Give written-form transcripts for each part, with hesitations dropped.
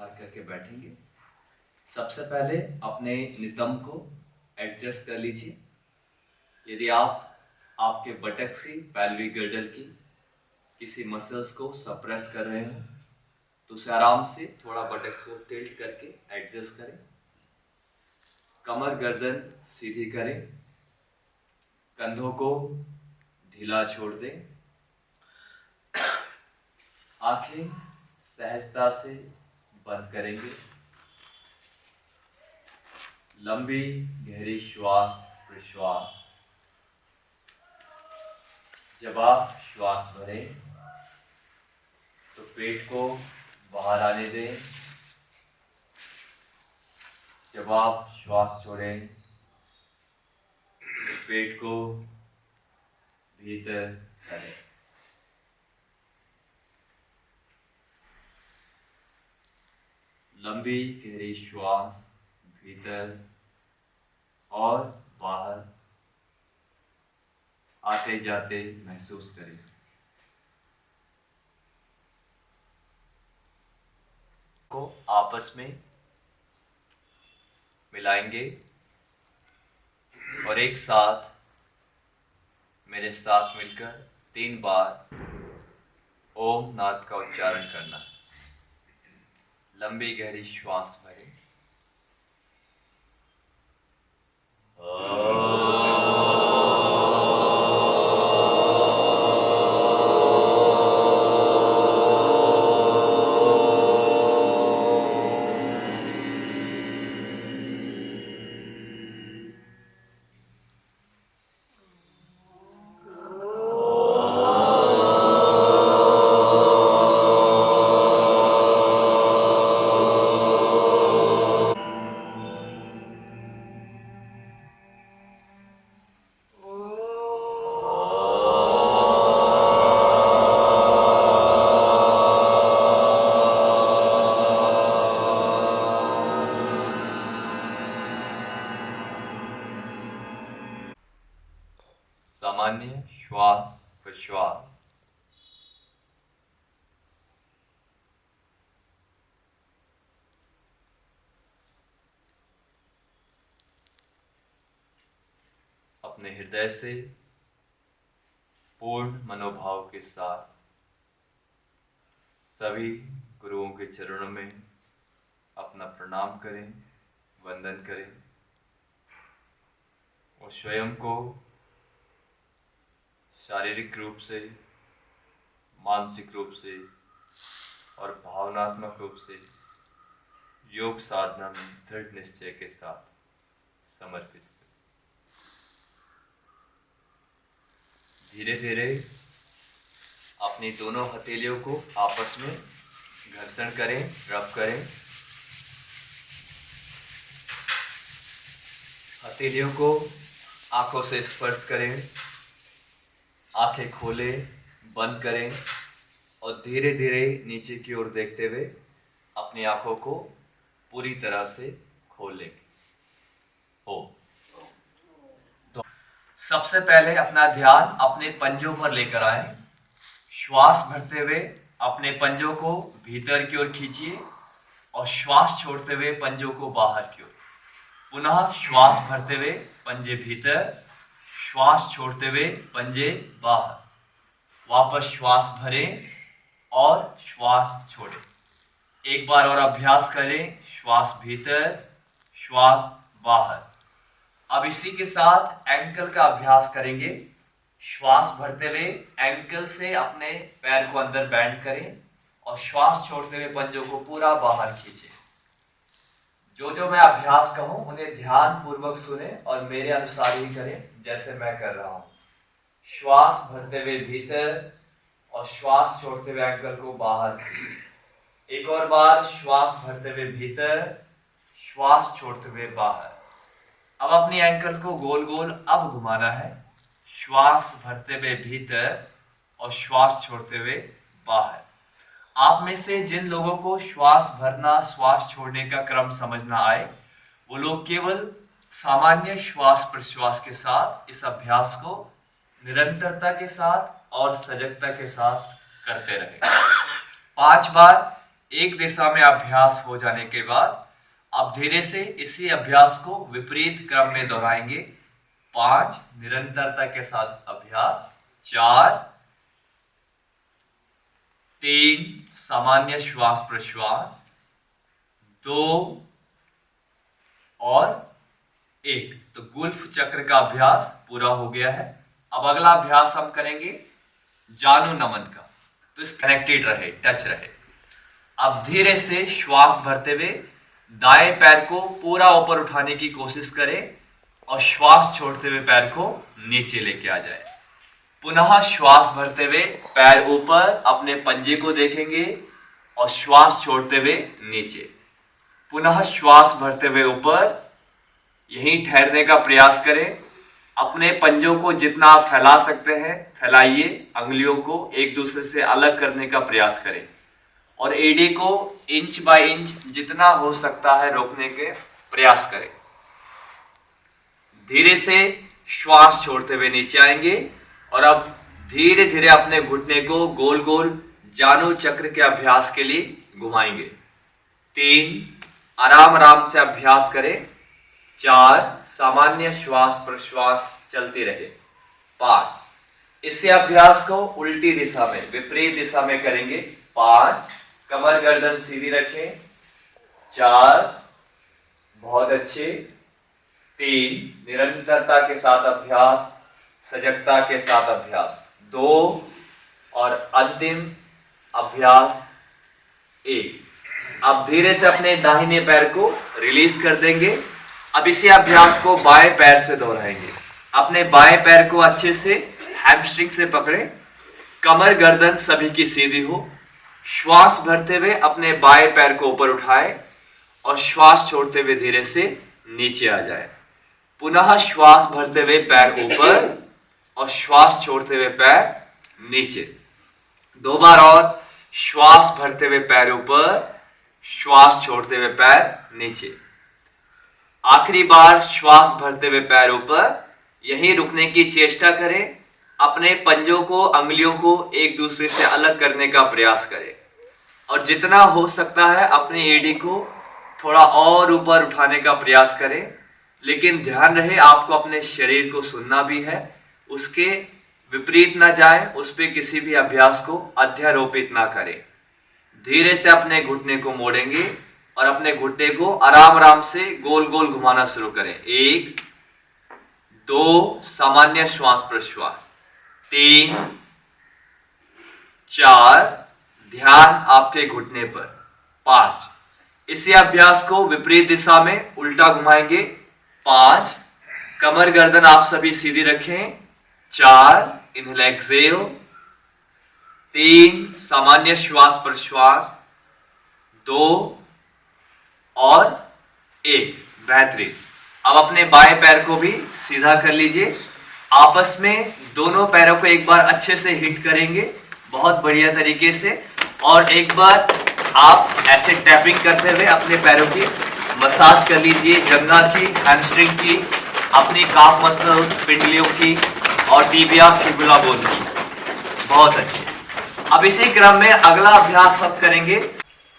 मार करके बैठेंगे। सबसे पहले अपने नितंब को एडजस्ट कर लीजिए। यदि आप आपके बटक से पैल्विक गर्डल की किसी मसल्स को सप्रेस कर रहे हो तो उसे आराम से थोड़ा बटक को टिल्ट करके एडजस्ट करें। कमर गर्दन सीधी करें, कंधों को ढीला छोड़ दें, आंखें सहजता से बंद करेंगे। लंबी गहरी श्वास प्रश्वास। जब आप श्वास भरें तो पेट को बाहर आने दें। जब आप श्वास छोड़ें तो पेट को भीतर करें। लंबी गहरी श्वास भीतर और बाहर आते जाते महसूस करें। को आपस में मिलाएंगे और एक साथ मेरे साथ मिलकर 3 बार ओम नाद का उच्चारण करना है। लंबी गहरी श्वास भरें। सामान्य श्वास प्रश्वास। अपने हृदय से पूर्ण मनोभाव के साथ सभी गुरुओं के चरणों में अपना प्रणाम करें, वंदन करें और स्वयं को शारीरिक रूप से, मानसिक रूप से और भावनात्मक रूप से योग साधना में दृढ़ निश्चय के साथ समर्पित करें। धीरे धीरे अपनी दोनों हथेलियों को आपस में घर्षण करें, रब करें। हथेलियों को आंखों से स्पर्श करें, आंखें खोलें, बंद करें और धीरे धीरे नीचे की ओर देखते हुए अपनी आंखों को पूरी तरह से खोल लेंगे। तो सबसे पहले अपना ध्यान अपने पंजों पर लेकर आए। श्वास भरते हुए अपने पंजों को भीतर की ओर खींचिए और श्वास छोड़ते हुए पंजों को बाहर की ओर। पुनः श्वास भरते हुए पंजे भीतर, श्वास छोड़ते हुए पंजे बाहर। वापस श्वास भरें और श्वास छोड़ें। एक बार और अभ्यास करें। श्वास भीतर, श्वास बाहर। अब इसी के साथ एंकल का अभ्यास करेंगे। श्वास भरते हुए एंकल से अपने पैर को अंदर बैंड करें और श्वास छोड़ते हुए पंजों को पूरा बाहर खींचें। जो मैं अभ्यास कहूं उन्हें ध्यान पूर्वक सुने और मेरे अनुसार ही करें जैसे मैं कर रहा हूं। श्वास भरते हुए भीतर और श्वास छोड़ते हुए एंकल को बाहर खींचें। एक और बार श्वास भरते हुए भीतर, श्वास छोड़ते हुए बाहर। अब अपनी एंकल को गोल गोल अब घुमाना है। श्वास भरते हुए भीतर और श्वास छोड़ते हुए बाहर। आप में से जिन लोगों को श्वास भरना, श्वास छोड़ने का क्रम समझना आए, वो लोग केवल सामान्य श्वास प्रश्वास के साथ इस अभ्यास को निरंतरता के साथ और सजगता के साथ करते रहें। 5 बार एक दिशा में अभ्यास हो जाने के बाद अब धीरे से इसी अभ्यास को विपरीत क्रम में दोहराएंगे। 5 निरंतरता के साथ अभ्यास, 4 3 सामान्य श्वास प्रश्वास, 2 और 1। तो गुल्फ चक्र का अभ्यास पूरा हो गया है। अब अगला अभ्यास हम करेंगे जानु नमन का, तो इस कनेक्टेड रहे, टच रहे। अब धीरे से श्वास भरते हुए दाएं पैर को पूरा ऊपर उठाने की कोशिश करें और श्वास छोड़ते हुए पैर को नीचे लेके आ जाए। पुनः श्वास भरते हुए पैर ऊपर, अपने पंजे को देखेंगे और श्वास छोड़ते हुए नीचे। पुनः श्वास भरते हुए ऊपर, यहीं ठहरने का प्रयास करें। अपने पंजों को जितना आप फैला सकते हैं फैलाइए, अंगुलियों को एक दूसरे से अलग करने का प्रयास करें और एडी को इंच बाय इंच जितना हो सकता है रोकने के प्रयास करें। धीरे से श्वास छोड़ते हुए नीचे आएंगे और अब धीरे धीरे अपने घुटने को गोल गोल जानु चक्र के अभ्यास के लिए घुमाएंगे। 3 आराम आराम से अभ्यास करें, 4 सामान्य श्वास प्रश्वास चलती रहे, 5 इसी अभ्यास को उल्टी दिशा में, विपरीत दिशा में करेंगे। 5 कमर गर्दन सीधी रखें, 4 बहुत अच्छे, 3 निरंतरता के साथ अभ्यास, सजगता के साथ अभ्यास, 2 और अंतिम अभ्यास 1। अब धीरे से अपने दाहिने पैर को रिलीज कर देंगे। अब इसी अभ्यास को बाएं पैर से दोहराएंगे। अपने बाएं पैर को अच्छे से हैमस्ट्रिंग से पकड़ें, कमर गर्दन सभी की सीधी हो। श्वास भरते हुए अपने बाएं पैर को ऊपर उठाएं और श्वास छोड़ते हुए धीरे से नीचे आ जाए। पुनः श्वास भरते हुए पैर ऊपर और श्वास छोड़ते हुए पैर नीचे। 2 बार और, श्वास भरते हुए पैर ऊपर, श्वास छोड़ते हुए पैर नीचे। आखिरी बार श्वास भरते हुए पैर ऊपर, यहीं रुकने की चेष्टा करें। अपने पंजों को, अंगुलियों को एक दूसरे से अलग करने का प्रयास करें और जितना हो सकता है अपनी एडी को थोड़ा और ऊपर उठाने का प्रयास करें। लेकिन ध्यान रहे आपको अपने शरीर को सुनना भी है, उसके विपरीत ना जाए, उस पर किसी भी अभ्यास को अध्यारोपित ना करें। धीरे से अपने घुटने को मोड़ेंगे और अपने घुटने को आराम आराम से गोल गोल घुमाना शुरू करें। 1 2 सामान्य श्वास प्रश्वास, 3 4 ध्यान आपके घुटने पर, 5 इसी अभ्यास को विपरीत दिशा में उल्टा घुमाएंगे। 5 कमर गर्दन आप सभी सीधी रखें, 4 इनहेल एक्सहेल, 3 सामान्य श्वास प्रश्वास, 2 और 1। बेहतरीन। अब अपने बाएं पैर को भी सीधा कर लीजिए। आपस में दोनों पैरों को एक बार अच्छे से हिट करेंगे, बहुत बढ़िया तरीके से। और एक बार आप ऐसे टैपिंग करते हुए अपने पैरों की मसाज कर लीजिए, जंघा की, हैमस्ट्रिंग की, अपनी काफ मसल्स, पिंडलियों की और टिबिया फिबुला बोन की। बहुत अच्छे। अब इसी क्रम में अगला अभ्यास हम करेंगे।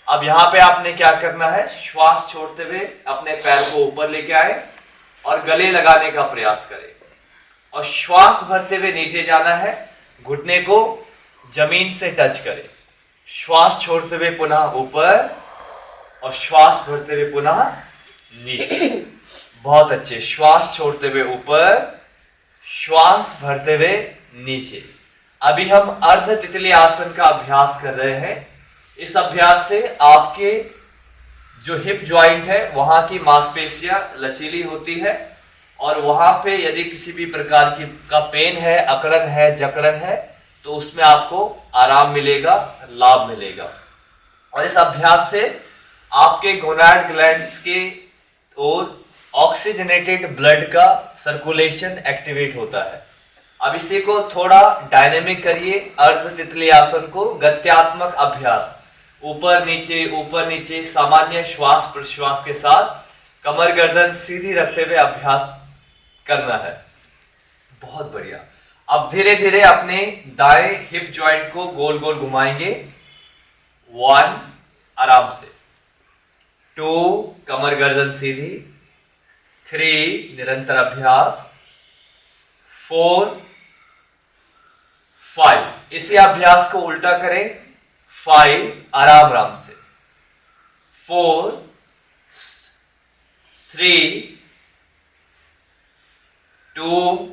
अब यहाँ पे आपने क्या करना है, श्वास छोड़ते हुए अपने पैर को ऊपर लेके आए और गले लगाने का प्रयास करें और श्वास भरते हुए नीचे जाना है। घुटने को जमीन से टच करें, श्वास छोड़ते हुए पुनः ऊपर और श्वास भरते हुए पुनः नीचे। बहुत अच्छे। श्वास छोड़ते हुए ऊपर, श्वास भरते हुए नीचे। अभी हम अर्ध तितली आसन का अभ्यास कर रहे हैं। इस अभ्यास से आपके जो हिप जॉइंट है वहां की मांसपेशियां लचीली होती है और वहां पे यदि किसी भी प्रकार की का पेन है, अकड़न है, जकड़न है, तो उसमें आपको आराम मिलेगा, लाभ मिलेगा। और इस अभ्यास से आपके गोनाड ग्लैंड्स के ओर ऑक्सीजनेटेड ब्लड का सर्कुलेशन एक्टिवेट होता है। अब इसी को थोड़ा डायनेमिक करिए। अर्ध तितली आसन को गत्यात्मक अभ्यास, ऊपर नीचे सामान्य श्वास प्रश्वास के साथ कमर गर्दन सीधी रखते हुए अभ्यास करना है। बहुत बढ़िया। अब धीरे धीरे अपने दाएं हिप जॉइंट को गोल गोल घुमाएंगे। 1 आराम से। 2 कमर गर्दन सीधी। 3 निरंतर अभ्यास। 4 5 इसी अभ्यास को उल्टा करें। 5 आराम आराम से। 4 3 2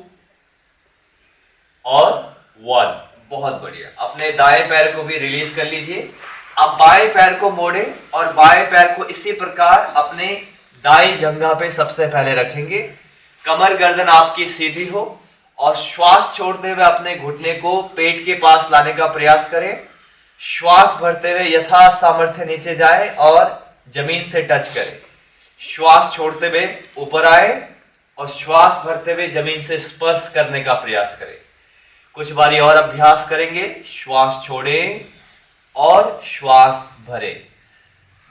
और 1। बहुत बढ़िया। अपने दाएं पैर को भी रिलीज कर लीजिए। अब बाएं पैर को मोड़े और बाएं पैर को इसी प्रकार अपने दाई जंघा पे सबसे पहले रखेंगे। कमर गर्दन आपकी सीधी हो और श्वास छोड़ते हुए अपने घुटने को पेट के पास लाने का प्रयास करें। श्वास भरते हुए यथा सामर्थ्य नीचे जाए और जमीन से टच करें। श्वास छोड़ते हुए ऊपर आए और श्वास भरते हुए जमीन से स्पर्श करने का प्रयास करें। कुछ बारी और अभ्यास करेंगे। श्वास छोड़ें और श्वास भरें।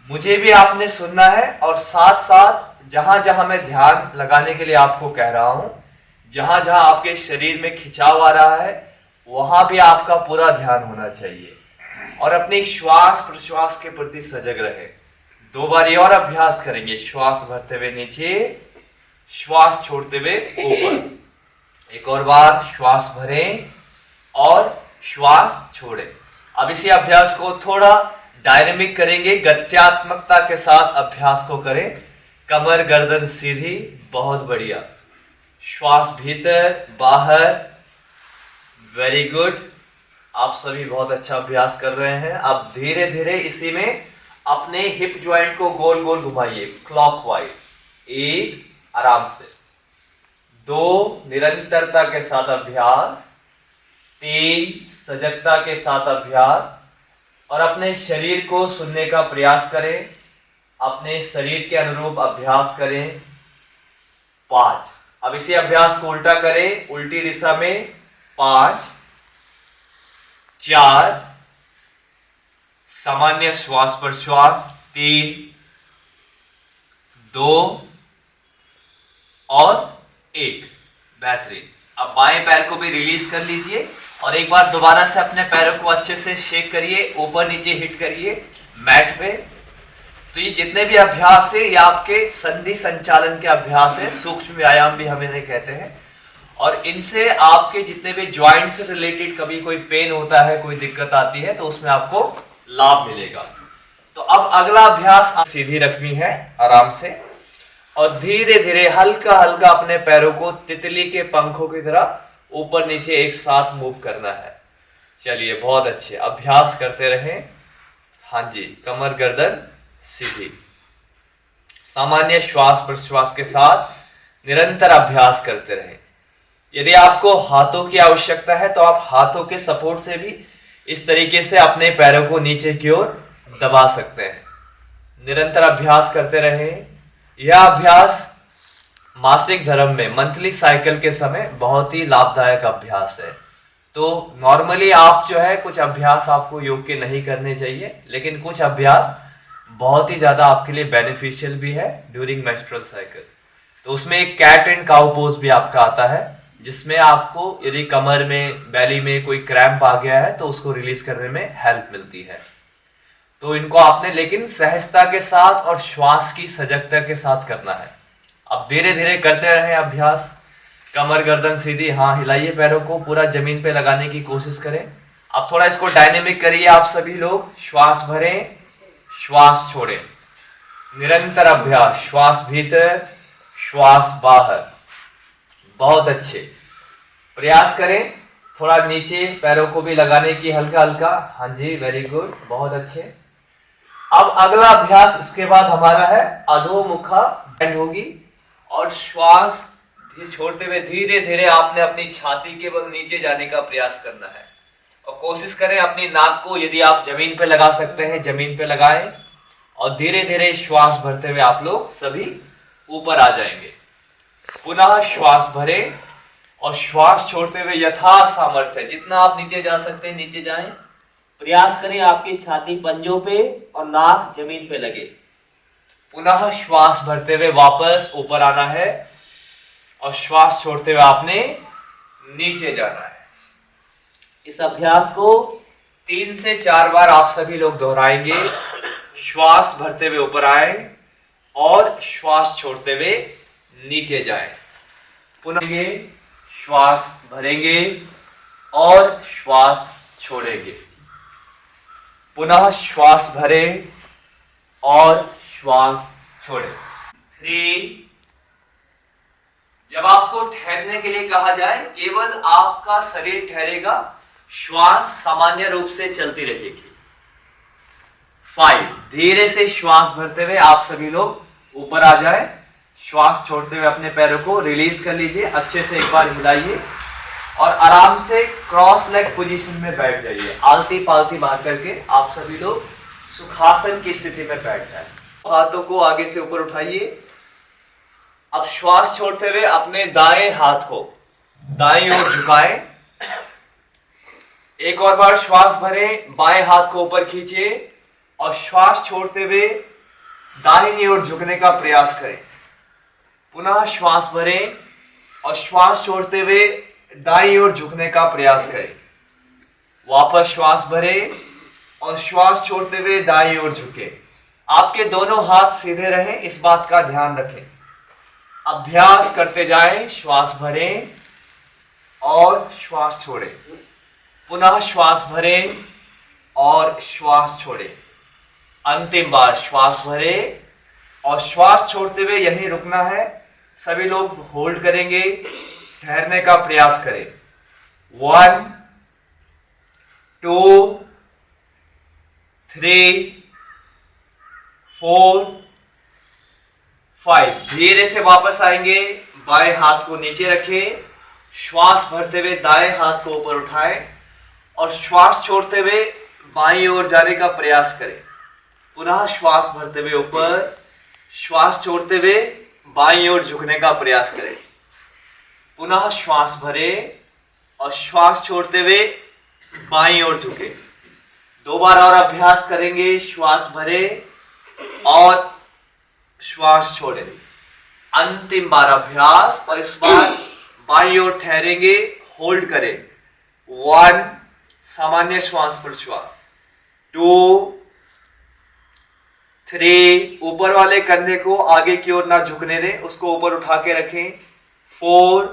मुझे भी आपने सुनना है और साथ साथ जहां जहां मैं ध्यान लगाने के लिए आपको कह रहा हूं, जहां जहां आपके शरीर में खिंचाव आ रहा है, वहां भी आपका पूरा ध्यान होना चाहिए और अपनी श्वास प्रश्वास के प्रति सजग रहे। 2 बारी और अभ्यास करेंगे। श्वास भरते हुए नीचे, श्वास छोड़ते हुए ऊपर। एक और बार श्वास भरें और श्वास छोड़ें। अब इसी अभ्यास को थोड़ा डायनेमिक करेंगे, गत्यात्मकता के साथ अभ्यास को करें। कमर गर्दन सीधी। बहुत बढ़िया। श्वास भीतर बाहर। Very good. आप सभी बहुत अच्छा अभ्यास कर रहे हैं। अब धीरे धीरे इसी में अपने हिप ज्वाइंट को गोल गोल घुमाइए क्लॉकवाइज। 1 आराम से। 2 निरंतरता के साथ अभ्यास। 3 सजगता के साथ अभ्यास और अपने शरीर को सुनने का प्रयास करें। अपने शरीर के अनुरूप अभ्यास करें। 5 अब इसी अभ्यास को उल्टा करें, उल्टी दिशा में। 5 4 सामान्य श्वास पर श्वास। 3 2 और 1। बेहतरीन। अब बाएं पैर को भी रिलीज कर लीजिए और एक बार दोबारा से अपने पैरों को अच्छे से शेक करिए, ऊपर नीचे हिट करिए मैट पे। तो ये जितने भी अभ्यास है ये आपके संधि संचालन के अभ्यास है, सूक्ष्म व्यायाम भी हम इन्हें कहते हैं। और इनसे आपके जितने भी ज्वाइंट से रिलेटेड कभी कोई पेन होता है, कोई दिक्कत आती है, तो उसमें आपको लाभ मिलेगा। तो अब अगला अभ्यास सीधी रखनी है आराम से और धीरे धीरे हल्का हल्का अपने पैरों को तितली के पंखों की तरह ऊपर नीचे एक साथ मूव करना है। चलिए, बहुत अच्छे अभ्यास करते रहें। हाँ जी, कमर गर्दन सीधी। सामान्य श्वास प्रश्वास के साथ निरंतर अभ्यास करते रहें। यदि आपको हाथों की आवश्यकता है तो आप हाथों के सपोर्ट से भी इस तरीके से अपने पैरों को नीचे की ओर दबा सकते हैं। निरंतर अभ्यास करते रहें। यह अभ्यास मासिक धर्म में मंथली साइकिल के समय बहुत ही लाभदायक अभ्यास है। तो नॉर्मली आप जो है कुछ अभ्यास आपको योग के नहीं करने चाहिए, लेकिन कुछ अभ्यास बहुत ही ज्यादा आपके लिए बेनिफिशियल भी है ड्यूरिंग मेंस्ट्रुअल साइकिल। तो उसमें एक कैट एंड काउ पोज भी आपका आता है, जिसमें आपको यदि कमर में बैली में कोई क्रैम्प आ गया है तो उसको रिलीज करने में हेल्प मिलती है। तो इनको आपने लेकिन सहजता के साथ और श्वास की सजगता के साथ करना है। अब धीरे धीरे करते रहें अभ्यास। कमर गर्दन सीधी। हाँ, हिलाइए पैरों को, पूरा जमीन पे लगाने की कोशिश करें। अब थोड़ा इसको डायनेमिक करिए आप सभी लोग। श्वास भरें, श्वास छोड़ें। निरंतर अभ्यास। श्वास भीतर, श्वास बाहर। बहुत अच्छे। प्रयास करें थोड़ा नीचे पैरों को भी लगाने की, हल्का हल्का। हाँ जी, वेरी गुड, बहुत अच्छे। अब अगला अभ्यास इसके बाद हमारा है अधोमुखा बैंड होगी और श्वास छोड़ते हुए धीरे धीरे आपने अपनी छाती के बल नीचे जाने का प्रयास करना है और कोशिश करें अपनी नाक को, यदि आप जमीन पे लगा सकते हैं जमीन पे लगाएं और धीरे धीरे श्वास भरते हुए आप लोग सभी ऊपर आ जाएंगे। पुनः श्वास भरें और श्वास छोड़ते हुए यथा सामर्थ्य जितना आप नीचे जा सकते हैं नीचे जाएं। प्रयास करें आपकी छाती पंजों पे और नाक जमीन पे लगे। पुनः श्वास भरते हुए वापस ऊपर आना है और श्वास छोड़ते हुए आपने नीचे जाना है। इस अभ्यास को 3 से 4 बार आप सभी लोग दोहराएंगे। श्वास भरते हुए ऊपर आए और श्वास छोड़ते हुए नीचे जाए। पुनः श्वास भरेंगे और श्वास छोड़ेंगे। पुनः श्वास भरें और श्वास छोड़ें। 3। जब आपको ठहरने के लिए कहा जाए केवल आपका शरीर ठहरेगा, श्वास सामान्य रूप से चलती रहेगी। 5। धीरे से श्वास भरते हुए आप सभी लोग ऊपर आ जाए। श्वास छोड़ते हुए अपने पैरों को रिलीज कर लीजिए। अच्छे से एक बार हिलाइए और आराम से क्रॉस लेग पोजीशन में बैठ जाइए। आलती पालती मार करके आप सभी लोग सुखासन की स्थिति में बैठ जाए। हाथों को आगे से ऊपर उठाइए। अब श्वास छोड़ते हुए अपने दाएं हाथ को दाईं ओर झुकाएं। एक और बार श्वास भरें, बाएं हाथ को ऊपर खींचिए और श्वास छोड़ते हुए दाहिनी ओर झुकने का प्रयास करें। पुनः श्वास भरें और श्वास छोड़ते हुए दाईं ओर झुकने का प्रयास करें। वापस श्वास भरें और श्वास छोड़ते हुए दाईं ओर झुके। आपके दोनों हाथ सीधे रहें, इस बात का ध्यान रखें। अभ्यास करते जाएं। श्वास भरें और श्वास छोड़ें। पुनः श्वास भरें और श्वास छोड़ें। अंतिम बार श्वास भरें और श्वास छोड़ते हुए यहीं रुकना है। सभी लोग होल्ड करेंगे, ठहरने का प्रयास करें। 1 2 3 4 5। धीरे से वापस आएंगे। बाएं हाथ को नीचे रखें। श्वास भरते हुए दाएं हाथ को ऊपर उठाएं और श्वास छोड़ते हुए बाईं ओर जाने का प्रयास करें। पुनः श्वास भरते हुए ऊपर, श्वास छोड़ते हुए बाईं ओर झुकने का प्रयास करें। पुनः श्वास भरें और श्वास छोड़ते हुए बाईं ओर झुके। 2 बार और अभ्यास करेंगे। श्वास भरें और श्वास छोड़ें। अंतिम बार अभ्यास और इस बार बाईं ओर ठहरेंगे, होल्ड करें। 1 सामान्य श्वास पर श्वास। 2 3 ऊपर वाले कंधे को आगे की ओर ना झुकने दें, उसको ऊपर उठा के रखें। 4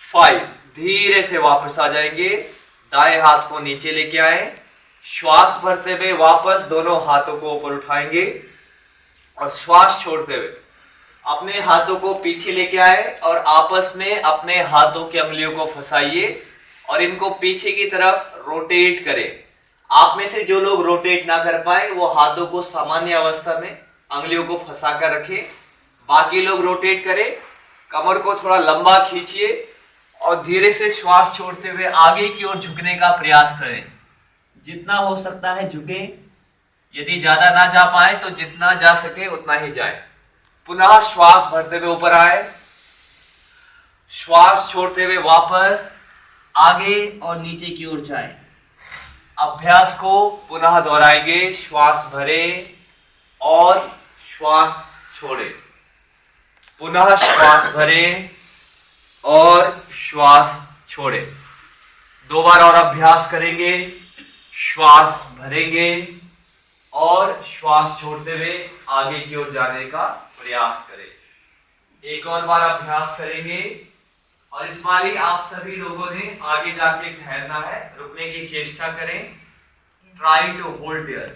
5 धीरे से वापस आ जाएंगे। दाएं हाथ को नीचे लेके आए। श्वास भरते हुए वापस दोनों हाथों को ऊपर उठाएंगे और श्वास छोड़ते हुए अपने हाथों को पीछे लेके आए और आपस में अपने हाथों की अंगुलियों को फंसाइए और इनको पीछे की तरफ रोटेट करें। आप में से जो लोग रोटेट ना कर पाए वो हाथों को सामान्य अवस्था में अंगुलियों को फंसा कर रखें। बाकी लोग रोटेट करें। कमर को थोड़ा लंबा खींचिए और धीरे से श्वास छोड़ते हुए आगे की ओर झुकने का प्रयास करें। जितना हो सकता है झुके। यदि ज्यादा ना जा पाए तो जितना जा सके उतना ही जाए। पुनः श्वास भरते हुए ऊपर आए। श्वास छोड़ते हुए वापस आगे और नीचे की ओर जाए। अभ्यास को पुनः दोहराएंगे। श्वास भरें और श्वास छोड़ें। पुनः श्वास भरें और श्वास छोड़ें। 2 बार और अभ्यास करेंगे। श्वास भरेंगे और श्वास छोड़ते हुए आगे की ओर जाने का प्रयास करें। एक और बार अभ्यास करेंगे और इस बार ही आप सभी लोगों ने आगे जाके ठहरना है, रुकने की चेष्टा करें। Try to hold there.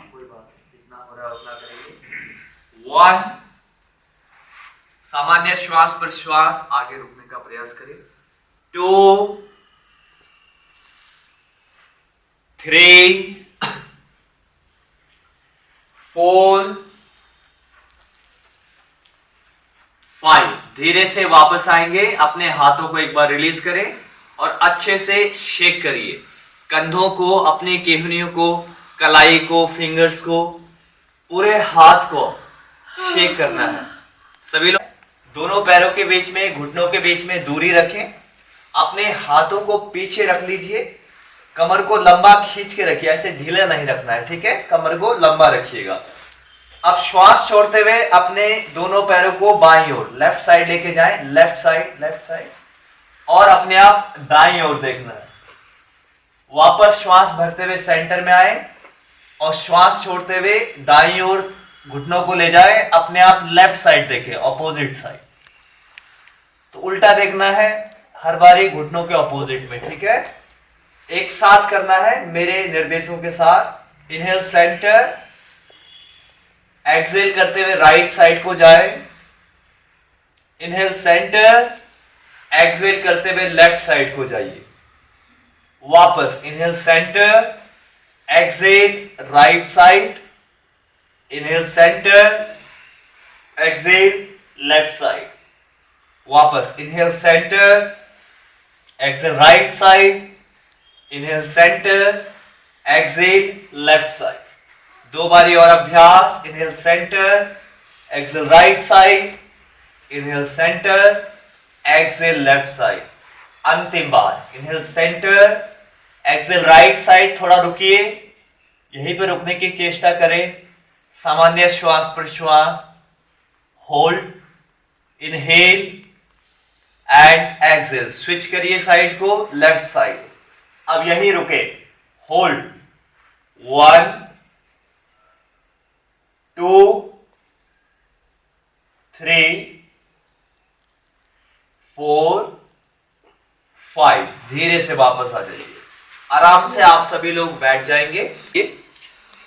कोई बात नहीं, जितना हो रहा है उतना करेंगे। 1 सामान्य श्वास पर श्वास आगे रुकने का प्रयास करें। 2 3 4 5 धीरे से वापस आएंगे। अपने हाथों को एक बार रिलीज करें और अच्छे से शेक करिए। कंधों को, अपनी केहनियों को, कलाई को, फिंगर्स को, पूरे हाथ को शेक करना है। सभी लोग दोनों पैरों के बीच में, घुटनों के बीच में दूरी रखें। अपने हाथों को पीछे रख लीजिए। कमर को लंबा खींच के रखिए, ऐसे ढीला नहीं रखना है, ठीक है। कमर को लंबा रखिएगा। अब श्वास छोड़ते हुए अपने दोनों पैरों को बाईं ओर, लेफ्ट साइड लेके जाएं। लेफ्ट साइड और अपने आप दाईं ओर देखना है। वापस श्वास भरते हुए सेंटर में आए और श्वास छोड़ते हुए दाईं ओर घुटनों को ले जाए, अपने आप लेफ्ट साइड देखें, ऑपोजिट साइड। तो उल्टा देखना है हर बारी घुटनों के ऑपोजिट में, ठीक है। एक साथ करना है मेरे निर्देशों के साथ। इनहेल सेंटर, एक्सहेल करते हुए राइट साइड को जाए। इनहेल सेंटर, एक्सहेल करते हुए लेफ्ट साइड को जाइए। वापस inhale centre, exhale right side. Inhale centre, exhale left side. वापस inhale centre, exhale right side. Inhale centre, exhale left side. दो बारी और अभ्यास। Inhale centre, exhale right side. Inhale centre, exhale left side. अंतिम बार। Inhale centre, exhale right side. थोड़ा रुकिए, यहीं पर रुकने की चेष्टा करें। सामान्य श्वास प्रश्वास। Hold, inhale and exhale. Switch करिए साइड को, लेफ्ट साइड। अब यहीं रुके। होल्ड 1 2 3 4 5। धीरे से वापस आ जाइए। आराम से आप सभी लोग बैठ जाएंगे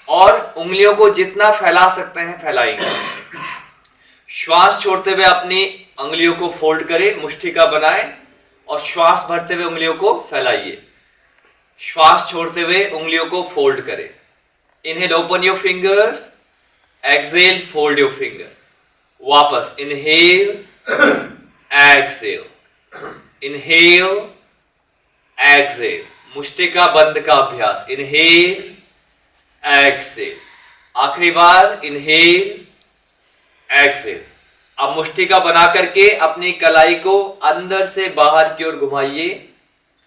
और उंगलियों को जितना फैला सकते हैं फैलाएंगे। श्वास छोड़ते हुए अपनी उंगलियों को फोल्ड करें, मुष्टिका बनाएं और श्वास भरते हुए उंगलियों को फैलाइए। श्वास छोड़ते हुए उंगलियों को फोल्ड करें। Inhale open your fingers, exhale fold your finger. वापस इनहेल, एक्सहेल, इनहेल, एक्सहेल। मुष्टिका बंद का अभ्यास। Inhale, exhale. आखिरी बार इनहेल, एक्सहेल। अब मुष्टिका बना करके अपनी कलाई को अंदर से बाहर की ओर घुमाइए।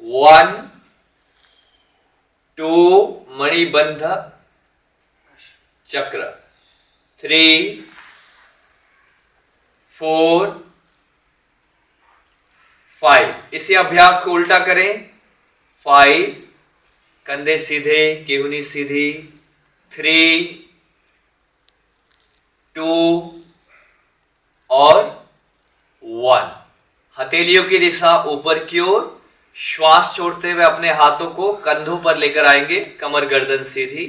1 2 मणिबंध चक्र। 3 4 5। इसी अभ्यास को उल्टा करें। 5 कंधे सीधे, केहूनी सीधी। 3 2 और 1। हथेलियों की दिशा ऊपर की ओर। श्वास छोड़ते हुए अपने हाथों को कंधों पर लेकर आएंगे, कमर गर्दन सीधी।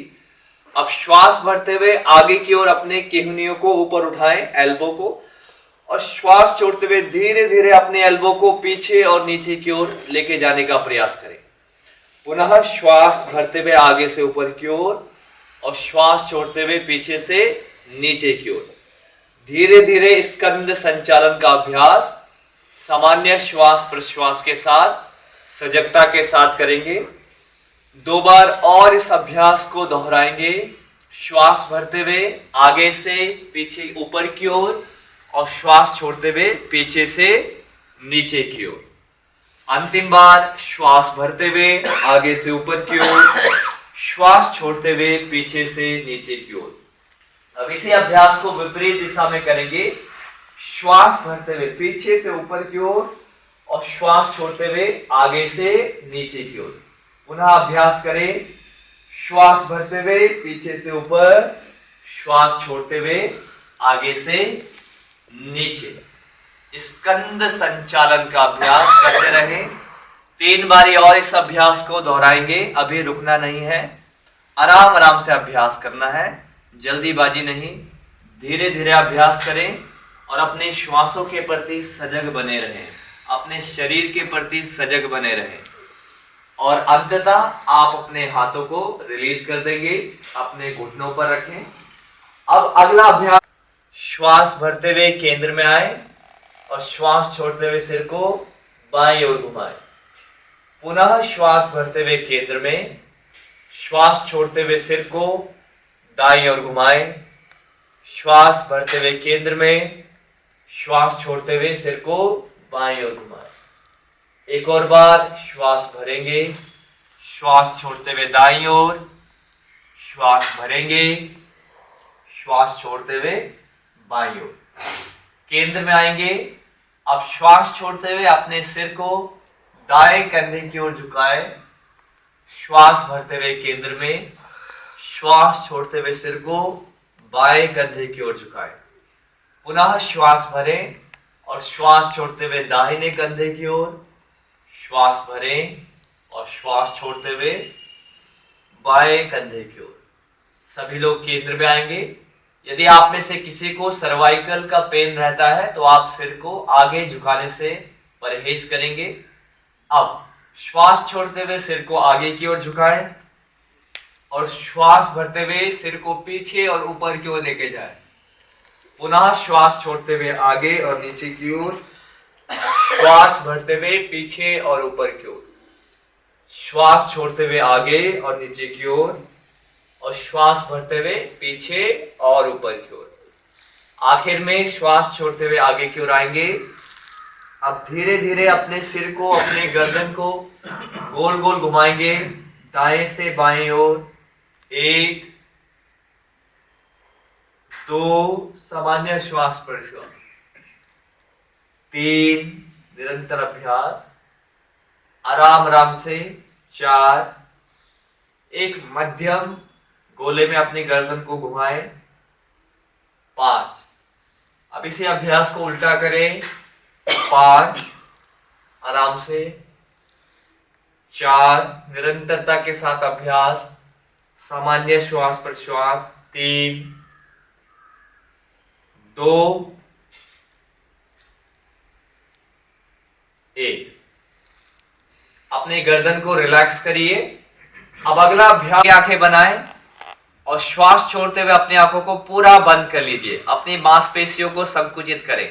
अब श्वास भरते हुए आगे की ओर अपने केहूनियों को ऊपर उठाएं, एल्बो को, और श्वास छोड़ते हुए धीरे धीरे अपने एल्बो को पीछे और नीचे की ओर लेके जाने का प्रयास करें। पुनः श्वास भरते हुए आगे से ऊपर की ओर और श्वास छोड़ते हुए पीछे से नीचे की ओर। धीरे धीरे स्कंद संचालन का अभ्यास सामान्य श्वास प्रश्वास के साथ सजगता के साथ करेंगे। 2 बार और इस अभ्यास को दोहराएंगे। श्वास भरते हुए आगे से पीछे ऊपर की ओर और श्वास छोड़ते हुए पीछे से नीचे की ओर। अंतिम बार श्वास भरते हुए आगे से ऊपर की ओर, श्वास छोड़ते हुए पीछे से नीचे की ओर। अब इसी अभ्यास को विपरीत दिशा में करेंगे। श्वास भरते हुए पीछे से ऊपर की ओर और श्वास छोड़ते हुए आगे से नीचे की ओर। पुनः अभ्यास करें। श्वास भरते हुए पीछे से ऊपर, श्वास छोड़ते हुए आगे से नीचे। स्कंद संचालन का अभ्यास करते रहें। 3 बारी और इस अभ्यास को दोहराएंगे। अभी रुकना नहीं है, आराम आराम से अभ्यास करना है, जल्दीबाजी नहीं। धीरे धीरे अभ्यास करें और अपने श्वासों के प्रति सजग बने रहें, अपने शरीर के प्रति सजग बने रहें। और अंततः आप अपने हाथों को रिलीज कर देंगे, अपने घुटनों पर रखें। अब अगला अभ्यास, श्वास भरते हुए केंद्र में आए और श्वास छोड़ते हुए सिर को बाईं ओर घुमाएं। पुनः श्वास भरते हुए केंद्र में, श्वास छोड़ते हुए सिर को दाईं ओर घुमाएं। श्वास भरते हुए केंद्र में, श्वास छोड़ते हुए सिर को बाईं ओर घुमाएं। एक और बार श्वास भरेंगे, श्वास छोड़ते हुए दाईं ओर, श्वास भरेंगे, श्वास छोड़ते हुए बाईं ओर। केंद्र में आएंगे। अब श्वास छोड़ते हुए अपने सिर को दाएं कंधे की ओर झुकाएं। श्वास भरते हुए केंद्र में, श्वास छोड़ते हुए सिर को बाएं कंधे की ओर झुकाएं। पुनः श्वास भरें और श्वास छोड़ते हुए दाहिने कंधे की ओर, श्वास भरें और श्वास छोड़ते हुए बाएं कंधे की ओर। सभी लोग केंद्र में आएंगे। यदि आप में से किसी को सर्वाइकल का पेन रहता है तो आप सिर को आगे झुकाने से परहेज करेंगे। अब श्वास छोड़ते हुए सिर को आगे की ओर झुकाएं और श्वास भरते हुए सिर को पीछे और ऊपर की ओर लेके जाएं। पुनः श्वास छोड़ते हुए आगे और नीचे की ओर, श्वास भरते हुए पीछे और ऊपर की ओर, श्वास छोड़ते हुए आगे और नीचे की ओर और श्वास भरते हुए पीछे और ऊपर की ओर। आखिर में श्वास छोड़ते हुए आगे की ओर आएंगे। अब धीरे धीरे अपने सिर को, अपने गर्दन को गोल गोल घुमाएंगे दाएं से बाएं ओर। 1 2 सामान्य श्वास प्रश्वास, 3 निरंतर अभ्यास, आराम आराम से 4, एक मध्यम गोले में अपनी गर्दन को घुमाएं 5। अब इसी अभ्यास को उल्टा करें 5 आराम से, 4 निरंतरता के साथ अभ्यास, सामान्य श्वास प्रश्वास, 3 2 1। अपनी गर्दन को रिलैक्स करिए। अब अगला अभ्यास, आंखें बनाएं और श्वास छोड़ते हुए अपनी आंखों को पूरा बंद कर लीजिए। अपनी मांसपेशियों को संकुचित करें।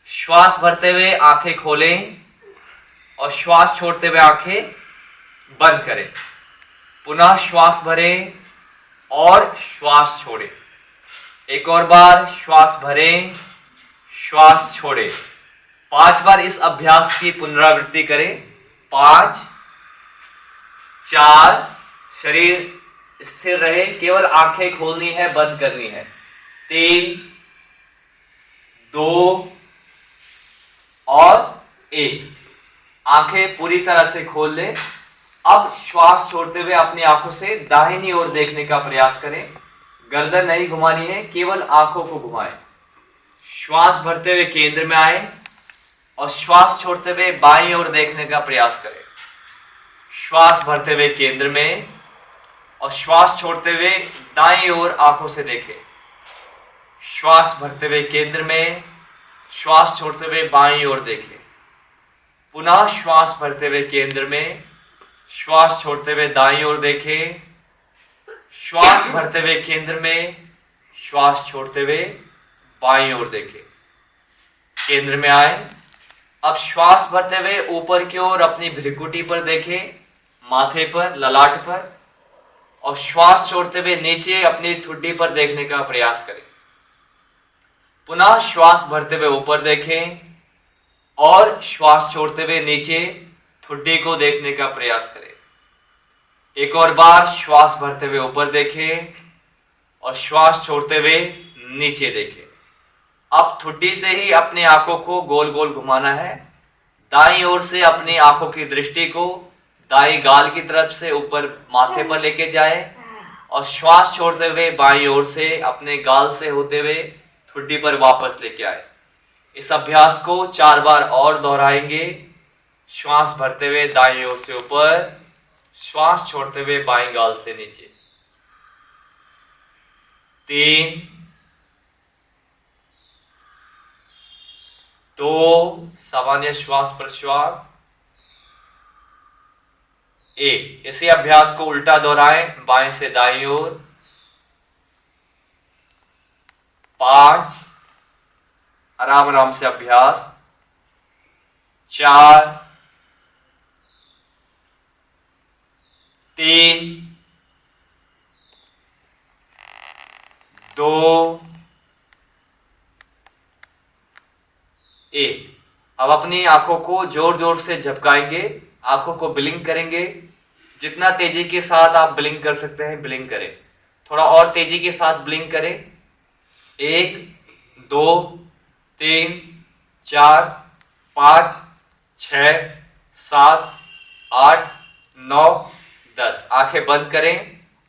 श्वास भरते हुए आंखें खोलें और श्वास छोड़ते हुए आंखें बंद करें। पुनः श्वास भरें और श्वास छोड़ें। एक और बार श्वास भरें, श्वास छोड़ें। 5 बार इस अभ्यास की पुनरावृत्ति करें। 5 4, शरीर स्थिर रहे, केवल आंखें खोलनी है, बंद करनी है। 3 2 और 1। आंखें पूरी तरह से खोल लें। अब श्वास छोड़ते हुए अपनी आंखों से दाहिनी ओर देखने का प्रयास करें। गर्दन नहीं घुमानी है, केवल आंखों को घुमाएं। श्वास भरते हुए केंद्र में आए और श्वास छोड़ते हुए बाईं ओर देखने का प्रयास करें। श्वास भरते हुए केंद्र में और श्वास छोड़ते हुए दाईं ओर आंखों से देखें। श्वास भरते हुए केंद्र में, श्वास छोड़ते हुए बाईं ओर देखें। पुनः श्वास भरते हुए केंद्र में, श्वास छोड़ते हुए दाईं ओर देखें। श्वास भरते हुए केंद्र में, श्वास छोड़ते हुए बाईं ओर देखें। केंद्र में आए। अब श्वास भरते हुए ऊपर की ओर अपनी भ्रिकुटी पर देखें, माथे पर, ललाट पर, और श्वास छोड़ते हुए नीचे अपनी ठुड्डी पर देखने का प्रयास करें। पुनः श्वास भरते हुए ऊपर देखें और श्वास छोड़ते हुए नीचे ठुड्डी को देखने का प्रयास करें। एक और बार श्वास भरते हुए ऊपर देखें और श्वास छोड़ते हुए नीचे देखें। अब ठुड्डी से ही अपनी आंखों को गोल गोल घुमाना है। दाईं ओर से अपनी आंखों की दृष्टि को दाईं गाल की तरफ से ऊपर माथे पर लेके जाए और श्वास छोड़ते हुए बाईं ओर से अपने गाल से होते हुए ठुड्डी पर वापस लेके आए। इस अभ्यास को 4 बार और दोहराएंगे। श्वास भरते हुए दाईं ओर से ऊपर, श्वास छोड़ते हुए बाईं गाल से नीचे। 3 2 सामान्य श्वास प्रश्वास, 1। इसी अभ्यास को उल्टा दोहराएं, बाएं से दाईं ओर। 5 आराम आराम से अभ्यास। 4 3 2 1। अब अपनी आंखों को जोर जोर से झपकाएंगे, आंखों को ब्लिंक करेंगे। जितना तेजी के साथ आप ब्लिंक कर सकते हैं ब्लिंक करें। थोड़ा और तेजी के साथ ब्लिंक करें। 1 2 3 4 5 6 7 8 9 10। आंखें बंद करें।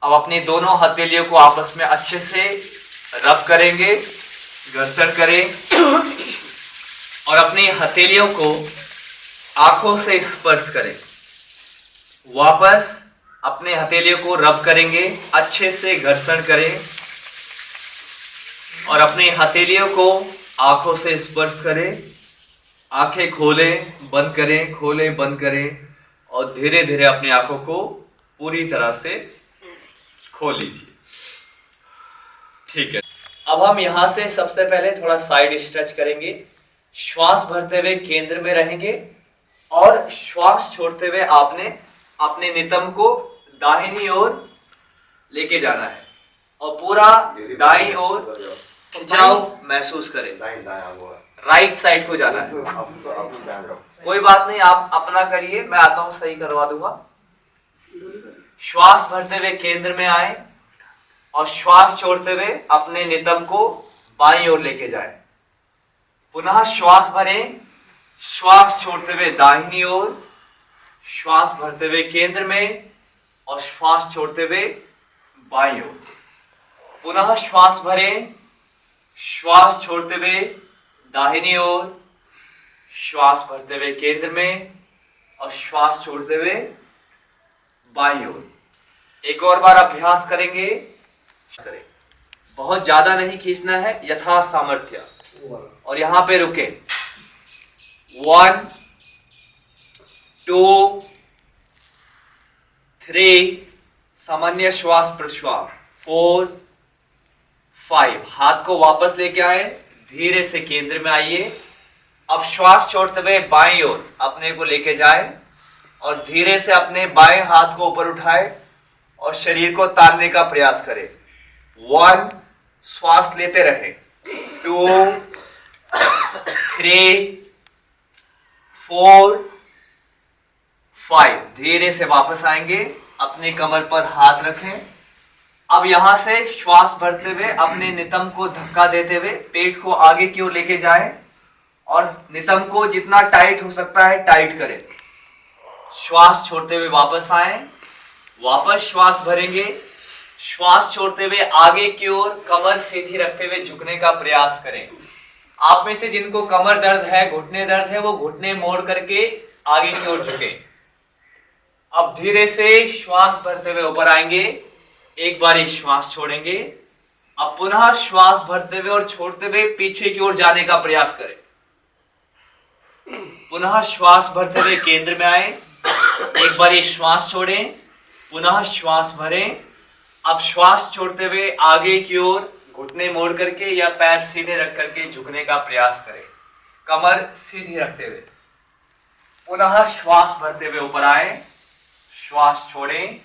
अब अपनी दोनों हथेलियों को आपस में अच्छे से रब करेंगे, घर्षण करें और अपनी हथेलियों को आंखों से स्पर्श करें। वापस अपने हथेलियों को रब करेंगे, अच्छे से घर्षण करें और अपनी हथेलियों को आंखों से स्पर्श करें। आंखें खोलें, बंद करें, खोलें, बंद करें और धीरे धीरे अपनी आंखों को पूरी तरह से खोल लीजिए। ठीक है। अब हम यहां से सबसे पहले थोड़ा साइड स्ट्रेच करेंगे। श्वास भरते हुए केंद्र में रहेंगे और श्वास छोड़ते हुए आपने अपने नितंब को दाहिनी ओर लेके जाना है और पूरा दाईं ओर खिंचाव महसूस करें। राइट साइड को जाना है। कोई बात नहीं, आप अपना करिए, मैं आता हूं, सही करवा दूंगा। श्वास भरते हुए केंद्र में आए और श्वास छोड़ते हुए अपने नितंब को बाईं ओर लेके जाएं। पुनः श्वास भरें, श्वास छोड़ते हुए दाहिनी ओर, श्वास भरते हुए केंद्र में और श्वास छोड़ते हुए बाईं ओर। पुनः श्वास भरें, श्वास छोड़ते हुए दाहिनी ओर, श्वास भरते हुए केंद्र में और श्वास छोड़ते हुए बाईं ओर। एक और बार अभ्यास करेंगे। बहुत ज्यादा नहीं खींचना है, यथा सामर्थ्य। और यहां पे रुके। 1 2 3 सामान्य श्वास प्रश्वास। 4 5 हाथ को वापस लेके आए, धीरे से केंद्र में आइए। अब श्वास छोड़ते हुए बाईं ओर अपने को लेके जाए और धीरे से अपने बाएं हाथ को ऊपर उठाए और शरीर को तारने का प्रयास करें। 1 श्वास लेते रहे। 2 3 4 5 धीरे से वापस आएंगे, अपने कमर पर हाथ रखें। अब यहां से श्वास भरते हुए अपने नितंब को धक्का देते हुए पेट को आगे की ओर लेके जाएं और नितंब को जितना टाइट हो सकता है टाइट करें। श्वास छोड़ते हुए वापस आए, वापस श्वास भरेंगे। श्वास छोड़ते हुए आगे की ओर कमर सीधी रखते हुए झुकने का प्रयास करें। आप में से जिनको कमर दर्द है, घुटने दर्द है, वो घुटने मोड़ करके आगे की ओर झुके। अब धीरे से श्वास भरते हुए ऊपर आएंगे, एक बार श्वास छोड़ेंगे। अब पुनः श्वास भरते हुए और छोड़ते हुए पीछे की ओर जाने का प्रयास करें। पुनः श्वास भरते हुए केंद्र में आए, एक बार श्वास छोड़ें, पुनः श्वास भरें। अब श्वास छोड़ते हुए आगे की ओर घुटने मोड़ करके या पैर सीधे रख करके झुकने का प्रयास करें, कमर सीधी रखते हुए। पुनः श्वास भरते हुए ऊपर आए, श्वास छोड़ें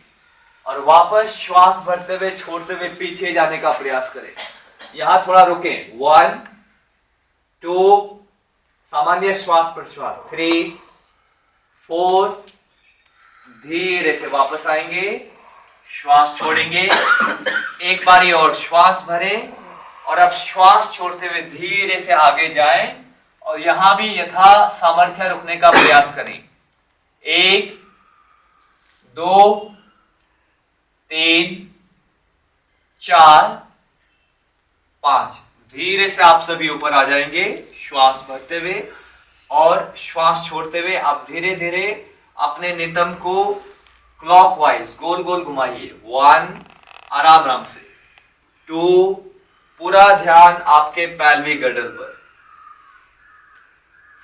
और वापस श्वास भरते हुए छोड़ते हुए पीछे जाने का प्रयास करें। यहां थोड़ा रुकें। 1 2 सामान्य श्वास प्रश्वास। 3 4 धीरे से वापस आएंगे, श्वास छोड़ेंगे, एक बारी और श्वास भरें और अब श्वास छोड़ते हुए धीरे से आगे जाएं और यहां भी यथा सामर्थ्य रुकने का प्रयास करें। 1 2 3 4 5 धीरे से आप सभी ऊपर आ जाएंगे श्वास भरते हुए और श्वास छोड़ते हुए आप धीरे धीरे अपने नितंब को क्लॉकवाइज गोल गोल घुमाइए। 1 आराम आराम से। 2 पूरा ध्यान आपके पैल्विक गर्डर पर।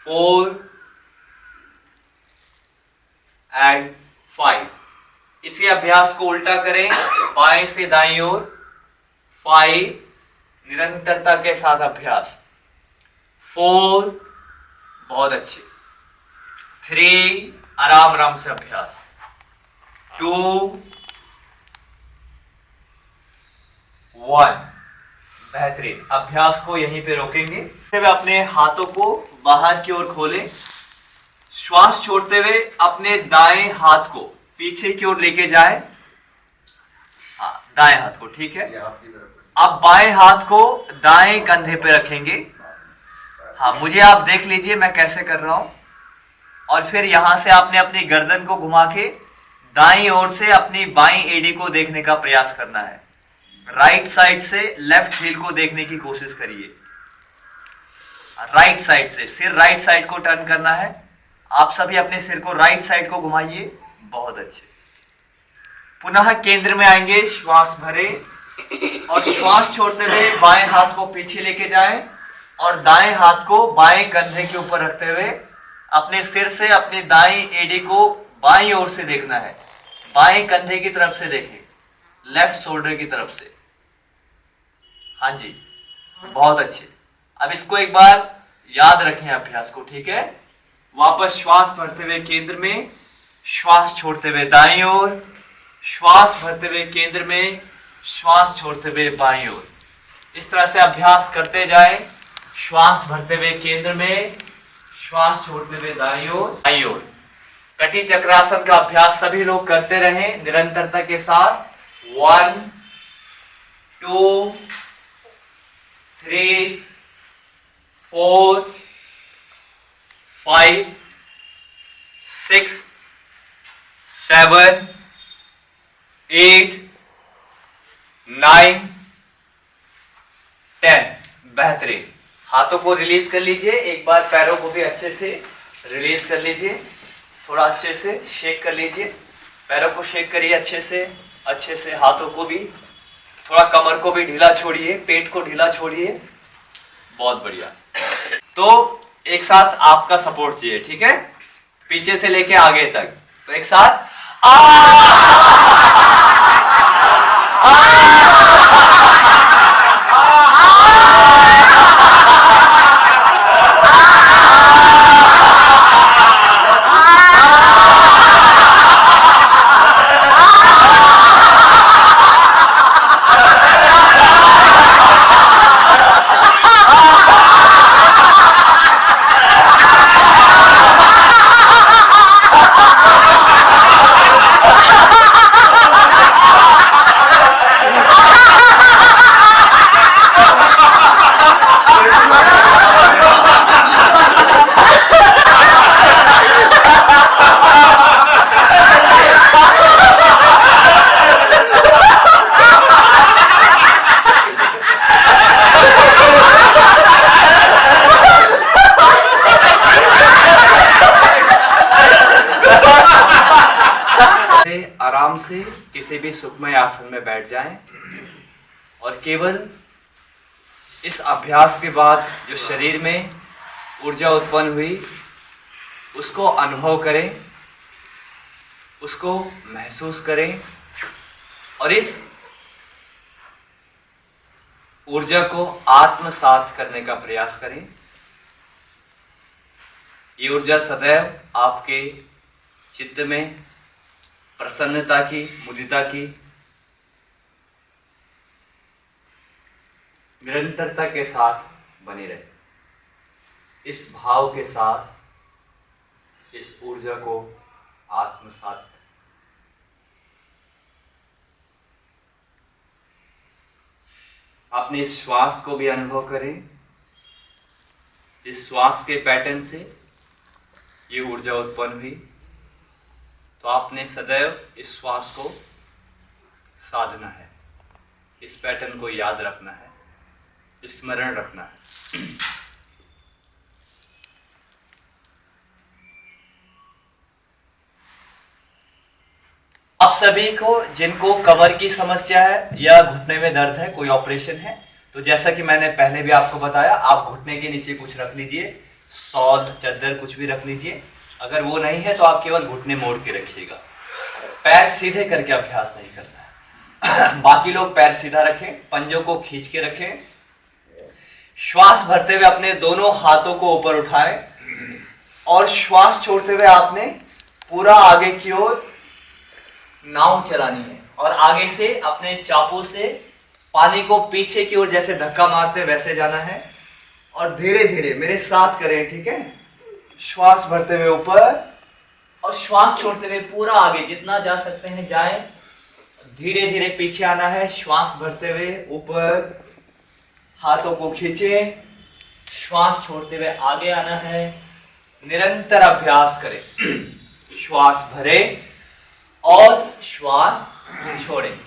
4 एंड 5 इसी अभ्यास को उल्टा करें, बाएं से दाईं ओर। 5 निरंतरता के साथ अभ्यास। 4 बहुत अच्छे। 3 आराम आराम से अभ्यास। 2 1 बेहतरीन। अभ्यास को यहीं पे रोकेंगे। फिर अपने हाथों को बाहर की ओर खोलें, श्वास छोड़ते हुए अपने दाएं हाथ को पीछे की ओर लेके जाएं। हाँ, दाएं हाथ को, ठीक है। अब बाएं हाथ को दाएं कंधे पे रखेंगे। हाँ, मुझे आप देख लीजिए मैं कैसे कर रहा हूं। और फिर यहां से आपने अपनी गर्दन को घुमा के दाईं ओर से अपनी बाईं एडी को देखने का प्रयास करना है। राइट साइड से लेफ्ट हील को देखने की कोशिश करिए। राइट साइड से सिर राइट साइड को टर्न करना है। आप सभी अपने सिर को राइट साइड को घुमाइए। बहुत अच्छे। पुनः केंद्र में आएंगे, श्वास भरे और श्वास छोड़ते हुए बाएं हाथ को पीछे लेके जाएं और दाएं हाथ को बाएं कंधे के ऊपर रखते हुए अपने सिर से अपनी दाईं एडी को बाईं ओर से देखना है। बाएं कंधे की तरफ से देखें, लेफ्ट शोल्डर की तरफ से। हाँ जी, बहुत अच्छे। अब इसको एक बार याद रखें अभ्यास को, ठीक है। वापस श्वास भरते हुए केंद्र में, श्वास छोड़ते हुए दाईं ओर, श्वास भरते हुए केंद्र में, श्वास छोड़ते हुए बाईं ओर। इस तरह से अभ्यास करते जाएं। श्वास भरते हुए केंद्र में, श्वास छोड़ते हुए दाईं ओर, बाईं ओर। कटी चक्रासन का अभ्यास सभी लोग करते रहें निरंतरता के साथ। 1 2 3 4 5 6 7 8 9 10। बेहतरीन। हाथों को रिलीज कर लीजिए। एक बार पैरों को भी अच्छे से रिलीज कर लीजिए। थोड़ा अच्छे से शेक कर लीजिए। पैरों को शेक करिए अच्छे से। हाथों को भी थोड़ा, कमर को भी ढीला छोड़िए, पेट को ढीला छोड़िए। बहुत बढ़िया। तो एक साथ आपका सपोर्ट चाहिए, ठीक है, पीछे से लेके आगे तक। तो एक साथ आराम से किसी भी सुखमय आसन में बैठ जाएं और केवल इस अभ्यास के बाद जो शरीर में ऊर्जा उत्पन्न हुई उसको अनुभव करें, उसको महसूस करें और इस ऊर्जा को आत्मसात करने का प्रयास करें। ये ऊर्जा सदैव आपके चित्त में प्रसन्नता की, मुदिता की, निरंतरता के साथ बनी रहे। इस भाव के साथ इस ऊर्जा को आत्मसात करें। अपने श्वास को भी अनुभव करें। जिस श्वास के पैटर्न से ये ऊर्जा उत्पन्न हुई, तो आपने सदैव इस श्वास को साधना है, इस पैटर्न को याद रखना है, स्मरण रखना है। आप सभी को जिनको कमर की समस्या है या घुटने में दर्द है, कोई ऑपरेशन है, तो जैसा कि मैंने पहले भी आपको बताया, आप घुटने के नीचे कुछ रख लीजिए, शॉल, चादर कुछ भी रख लीजिए। अगर वो नहीं है तो आप केवल घुटने मोड़ के रखिएगा। पैर सीधे करके अभ्यास नहीं करना है। बाकी लोग पैर सीधा रखें, पंजों को खींच के रखें। श्वास भरते हुए अपने दोनों हाथों को ऊपर उठाएं और श्वास छोड़ते हुए आपने पूरा आगे की ओर नाव चलानी है और आगे से अपने चापू से पानी को पीछे की ओर जैसे धक्का मारते वैसे जाना है और धीरे धीरे मेरे साथ करें, ठीक है। श्वास भरते हुए ऊपर और श्वास छोड़ते हुए पूरा आगे जितना जा सकते हैं जाएं। धीरे धीरे पीछे आना है। श्वास भरते हुए ऊपर, हाथों को खींचे, श्वास छोड़ते हुए आगे आना है। निरंतर अभ्यास करें। श्वास भरे, और श्वास छोड़ें।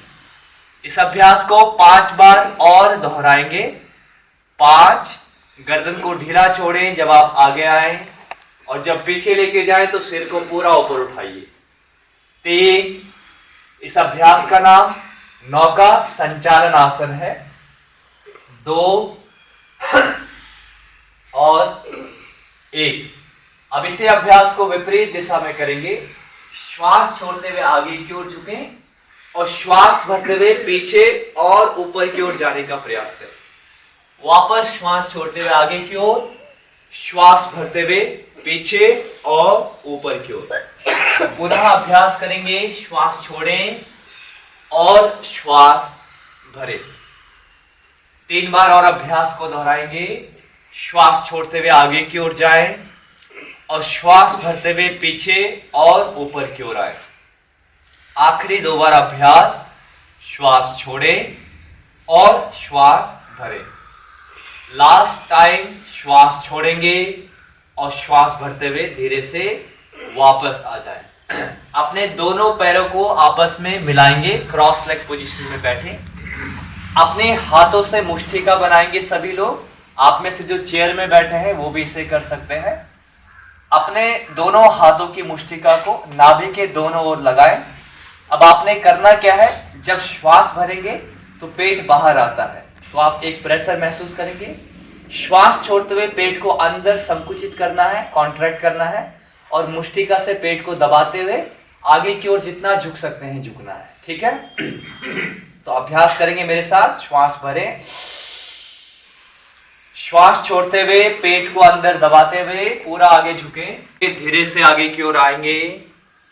इस अभ्यास को 5 बार और दोहराएंगे। 5, गर्दन को ढीला छोड़ें जब आप आगे आए, और जब पीछे लेके जाएं तो सिर को पूरा ऊपर उठाइए। 3, इस अभ्यास का नाम नौका संचालन आसन है। 2 और 1। अब इसी अभ्यास को विपरीत दिशा में करेंगे। श्वास छोड़ते हुए आगे की ओर झुकें और श्वास भरते हुए पीछे और ऊपर की ओर जाने का प्रयास करें। वापस श्वास छोड़ते हुए आगे की ओर, श्वास भरते हुए पीछे और ऊपर की ओर। पुनः अभ्यास करेंगे। श्वास छोड़ें और श्वास भरें। 3 बार और अभ्यास को दोहराएंगे। श्वास छोड़ते हुए आगे की ओर जाएं और श्वास भरते हुए पीछे और ऊपर की ओर आए। आखिरी 2 बार अभ्यास। श्वास छोड़ें और श्वास भरें। लास्ट टाइम श्वास छोड़ेंगे और श्वास भरते हुए धीरे से वापस आ जाएं। अपने दोनों पैरों को आपस में मिलाएंगे, क्रॉस लेग पोजीशन में बैठे। अपने हाथों से मुष्टिका बनाएंगे सभी लोग। आप में से जो चेयर में बैठे हैं वो भी इसे कर सकते हैं। अपने दोनों हाथों की मुष्टिका को नाभि के दोनों ओर लगाएं। अब आपने करना क्या है, जब श्वास भरेंगे तो पेट बाहर आता है, तो आप एक प्रेशर महसूस करेंगे। श्वास छोड़ते हुए पेट को अंदर संकुचित करना है, कॉन्ट्रैक्ट करना है, और मुष्टिका से पेट को दबाते हुए आगे की ओर जितना झुक सकते हैं झुकना है। ठीक है? तो अभ्यास करेंगे मेरे साथ। श्वास भरें, श्वास छोड़ते हुए पेट को अंदर दबाते हुए पूरा आगे झुकें। धीरे से आगे की ओर आएंगे।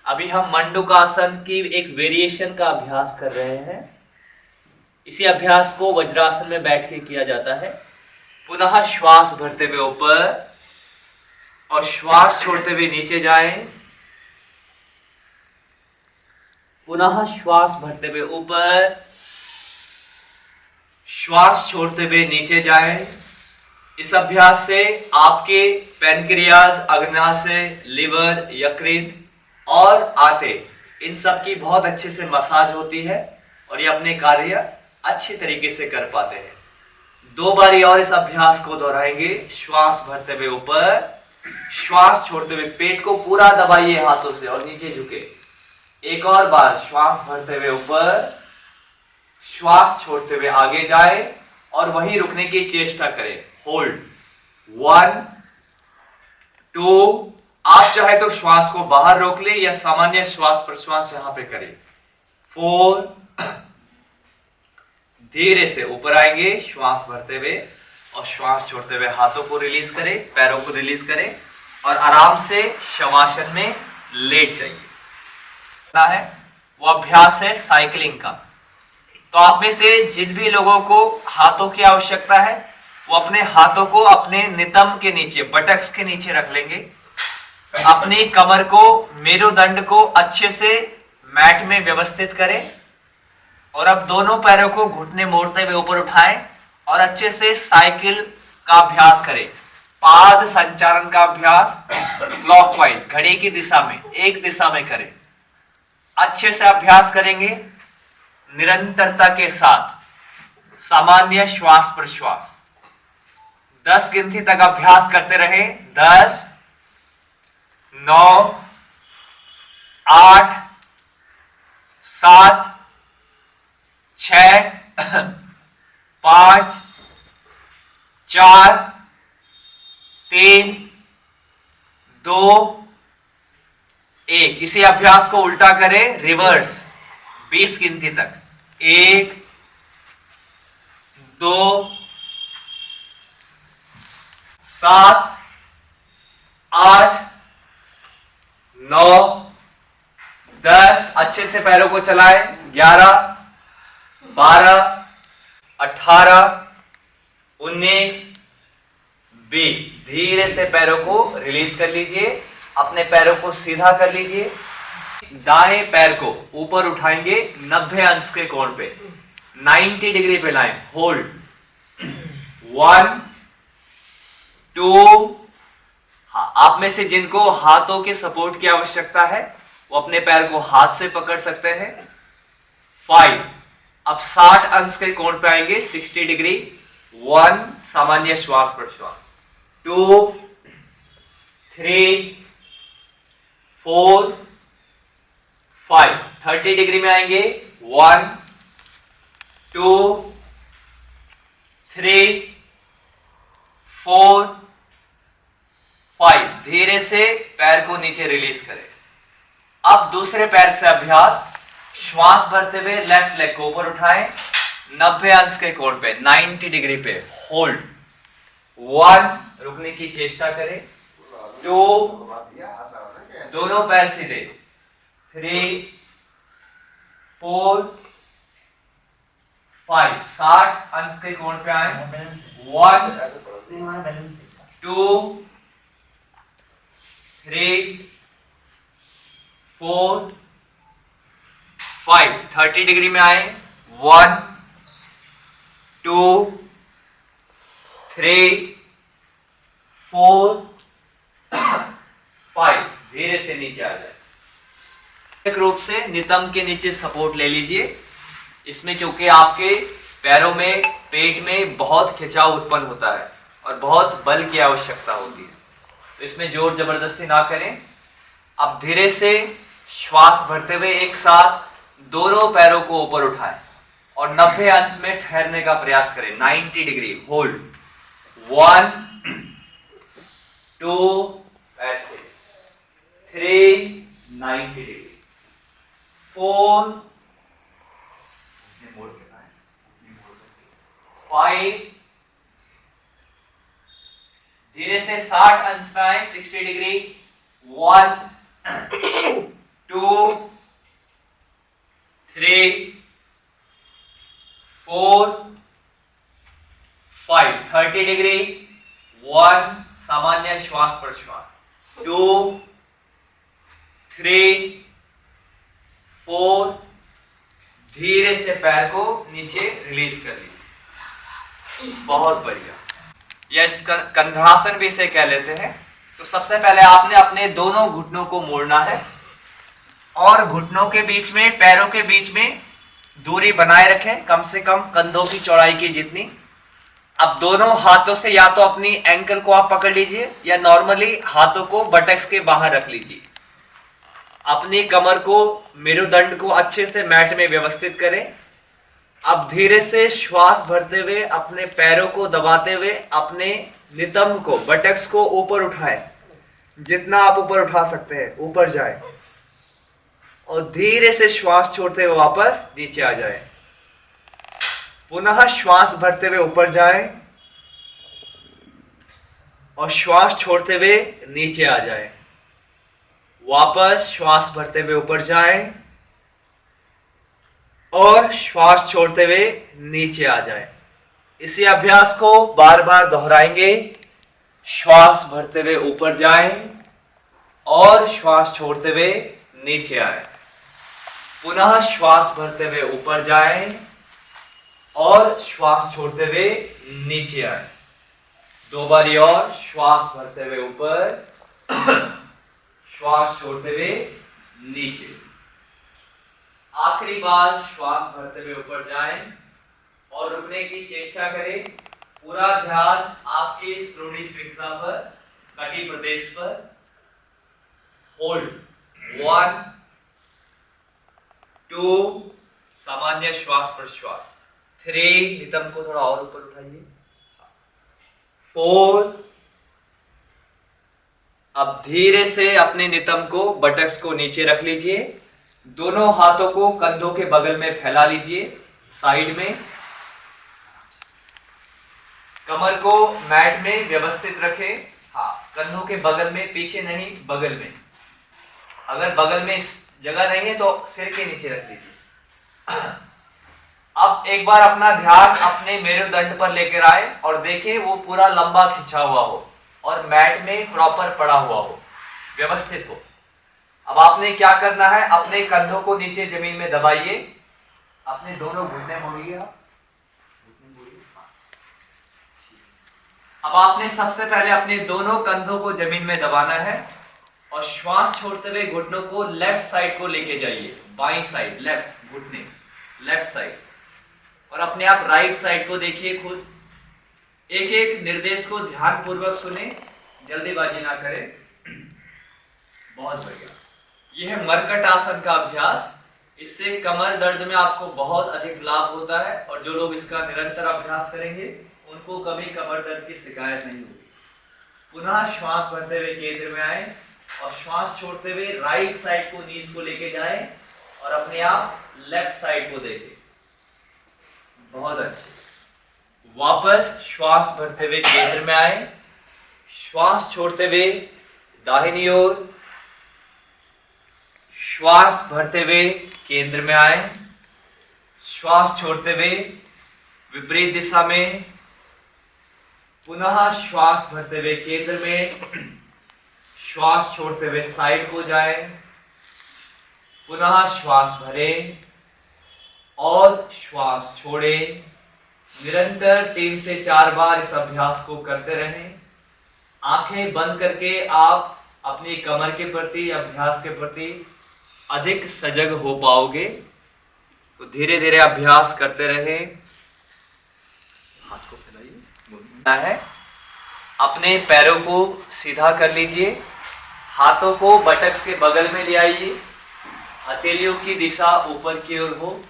अभी हम मंडूकासन की एक वेरिएशन का अभ्यास कर रहे हैं। इसी अभ्यास को वज्रासन में बैठ के किया जाता है। पुनः श्वास भरते हुए ऊपर और श्वास छोड़ते हुए नीचे जाएं। पुनः श्वास भरते हुए ऊपर, श्वास छोड़ते हुए नीचे जाएं। इस अभ्यास से आपके पैनक्रियाज, अग्नाशय, लिवर, यकृत और आते, इन सब की बहुत अच्छे से मसाज होती है और ये अपने कार्य अच्छे तरीके से कर पाते हैं। 2 बारी और इस अभ्यास को दोहराएंगे। श्वास भरते हुए ऊपर, श्वास छोड़ते हुए पेट को पूरा दबाइए हाथों से और नीचे झुके। एक और बार श्वास भरते हुए ऊपर, श्वास छोड़ते हुए आगे जाए और वहीं रुकने की चेष्टा करें। होल्ड 1, 2। आप चाहे तो श्वास को बाहर रोक ले या सामान्य श्वास प्रश्वास यहां पे करें। 4। धीरे से ऊपर आएंगे श्वास भरते हुए और श्वास छोड़ते हुए हाथों को रिलीज करें, पैरों को रिलीज करें और आराम से शवासन में लेट जाइए। है वो अभ्यास है साइकिलिंग का। तो आप में से जिन भी लोगों को हाथों की आवश्यकता है वो अपने हाथों को अपने नितंब के नीचे, बटक्स के नीचे रख लेंगे। अपनी कमर को, मेरुदंड को अच्छे से मैट में व्यवस्थित करें और अब दोनों पैरों को घुटने मोड़ते हुए ऊपर उठाएं और अच्छे से साइकिल का अभ्यास करें। पाद संचालन का अभ्यास क्लॉकवाइज, घड़ी की दिशा में, एक दिशा में करें। अच्छे से अभ्यास करेंगे निरंतरता के साथ, सामान्य श्वास प्रश्वास। 10 गिनती तक अभ्यास करते रहे। 10, 9, 8, 7, 6, 5, 4, 3, 2, 1। इसी अभ्यास को उल्टा करें, रिवर्स, 20 गिनती तक। 1, 2, 7, 8, 9, 10। अच्छे से पैरों को चलाएं। 11, 12, 18, 19, 20। धीरे से पैरों को रिलीज कर लीजिए। अपने पैरों को सीधा कर लीजिए। दाएं पैर को ऊपर उठाएंगे 90 अंश के कोण पे, 90 डिग्री पे लाएं। होल्ड 1, 2। हाँ, आप में से जिनको हाथों के सपोर्ट की आवश्यकता है वो अपने पैर को हाथ से पकड़ सकते हैं। 5, अब 60 अंश के कोण पे आएंगे, 60 डिग्री। 1, सामान्य श्वास प्रश्वास। 2, 3, 4, 5, 30 डिग्री में आएंगे। 1, 2, 3, 4, 5, धीरे से पैर को नीचे रिलीज करें। अब दूसरे पैर से अभ्यास, श्वास भरते हुए लेफ्ट लेग को ऊपर उठाएं, 90 अंश के कोण पे, 90 डिग्री पे होल्ड। 1, रुकने की चेष्टा करें। 2, दोनों पैर सीधे। 3, 4, 5, 60 अंश के कोण पे आए। 1, 2, 3, 4, 5, 30 डिग्री में आए। 1, 2, 3, 4, 5, धीरे से नीचे आ जाए। एक रूप से नितंब के नीचे सपोर्ट ले लीजिए। इसमें क्योंकि आपके पैरों में, पेट में बहुत खिंचाव उत्पन्न होता है और बहुत बल की आवश्यकता होती है, तो इसमें जोर जबरदस्ती ना करें। अब धीरे से श्वास भरते हुए एक साथ दोनों पैरों को ऊपर उठाएं और 90 अंश में ठहरने का प्रयास करें। 90 डिग्री होल्ड। 1, 2, ऐसे 3, 90 डिग्री। 4, 5, धीरे से 60 अंश पे आए, 60 डिग्री। 1, 2, 3, 4, 5, 30 डिग्री। 1, सामान्य श्वास प्रश्वास। 2, 3, 4, धीरे से पैर को नीचे रिलीज कर लीजिए। बहुत बढ़िया। या इस कंधासन भी इसे कह लेते हैं। तो सबसे पहले आपने अपने दोनों घुटनों को मोड़ना है और घुटनों के बीच में, पैरों के बीच में दूरी बनाए रखें, कम से कम कंधों की चौड़ाई की जितनी। अब दोनों हाथों से या तो अपनी एंकल को आप पकड़ लीजिए या नॉर्मली हाथों को बटक्स के बाहर रख लीजिए। अपनी कमर को, मेरुदंड को अच्छे से मैट में व्यवस्थित करें। अब धीरे से श्वास भरते हुए अपने पैरों को दबाते हुए अपने नितंब को, बटक्स को ऊपर उठाएं। जितना आप ऊपर उठा सकते हैं ऊपर जाए और धीरे से श्वास छोड़ते हुए वापस नीचे आ जाए। पुनः श्वास भरते हुए ऊपर जाएं और श्वास छोड़ते हुए नीचे आ जाए। वापस श्वास भरते हुए ऊपर जाएं और श्वास छोड़ते हुए नीचे आ जाए। इसी अभ्यास को बार बार दोहराएंगे। श्वास भरते हुए ऊपर जाएं और श्वास छोड़ते हुए नीचे आए। पुनः श्वास भरते हुए ऊपर जाएं और श्वास छोड़ते हुए नीचे आए। दो बारी और, श्वास भरते हुए ऊपर, श्वास छोड़ते हुए नीचे। आखिरी बार श्वास भरते हुए ऊपर जाएं और रुकने की चेष्टा करें। पूरा ध्यान आपके श्रोणी श्रृंखला पर, कटी प्रदेश पर। होल्ड। 1, 2, सामान्य श्वास प्रश्वास। 3, नितंब को थोड़ा और ऊपर उठाइए। 4, अब धीरे से अपने नितंब को, बटक्स को नीचे रख लीजिए। दोनों हाथों को कंधों के बगल में फैला लीजिए, साइड में। कमर को मैट में व्यवस्थित रखें। हाँ, कंधों के बगल में, पीछे नहीं, बगल में। अगर बगल में जगह नहीं है तो सिर के नीचे रख लीजिए। अब एक बार अपना ध्यान अपने मेरुदंड पर लेकर आए और देखिए वो पूरा लंबा खिंचा हुआ हो और मैट में प्रॉपर पड़ा हुआ हो, व्यवस्थित हो। अब आपने क्या करना है, अपने कंधों को नीचे जमीन में दबाइए। अपने दोनों घुटने मोड़िए आप। अब आपने सबसे पहले अपने दोनों कंधों को जमीन में दबाना है और श्वास छोड़ते हुए घुटनों को लेफ्ट साइड को लेके जाइए, बाईं साइड, लेफ्ट घुटने लेफ्ट साइड, और अपने आप राइट साइड को देखिए खुद। एक एक निर्देश को ध्यान पूर्वक सुने, जल्दीबाजी ना करें। बहुत बढ़िया। यह है मरकट आसन का अभ्यास। इससे कमर दर्द में आपको बहुत अधिक लाभ होता है, और जो लोग इसका निरंतर अभ्यास करेंगे उनको कभी कमर दर्द की शिकायत नहीं होगी। पुनः श्वास भरते हुए केंद्र में आए और श्वास छोड़ते हुए राइट साइड को नीज को लेके जाए और अपने आप लेफ्ट साइड को देखें। बहुत अच्छे। वापस श्वास भरते हुए केंद्र में आए, श्वास छोड़ते हुए दाहिनी ओर, श्वास भरते हुए केंद्र में आए, श्वास छोड़ते हुए विपरीत दिशा में, पुनः श्वास भरते हुए केंद्र में, श्वास छोड़ते हुए साइड को जाए, पुनः श्वास भरें और श्वास छोड़ें। निरंतर 3 से 4 बार इस अभ्यास को करते रहें। आंखें बंद करके आप अपनी कमर के प्रति, अभ्यास के प्रति अधिक सजग हो पाओगे। तो धीरे धीरे अभ्यास करते रहें। हाथ को फैलाइए है। अपने पैरों को सीधा कर लीजिए, हाथों को बटक्स के बगल में ले आइए, हथेलियों की दिशा ऊपर की ओर हो।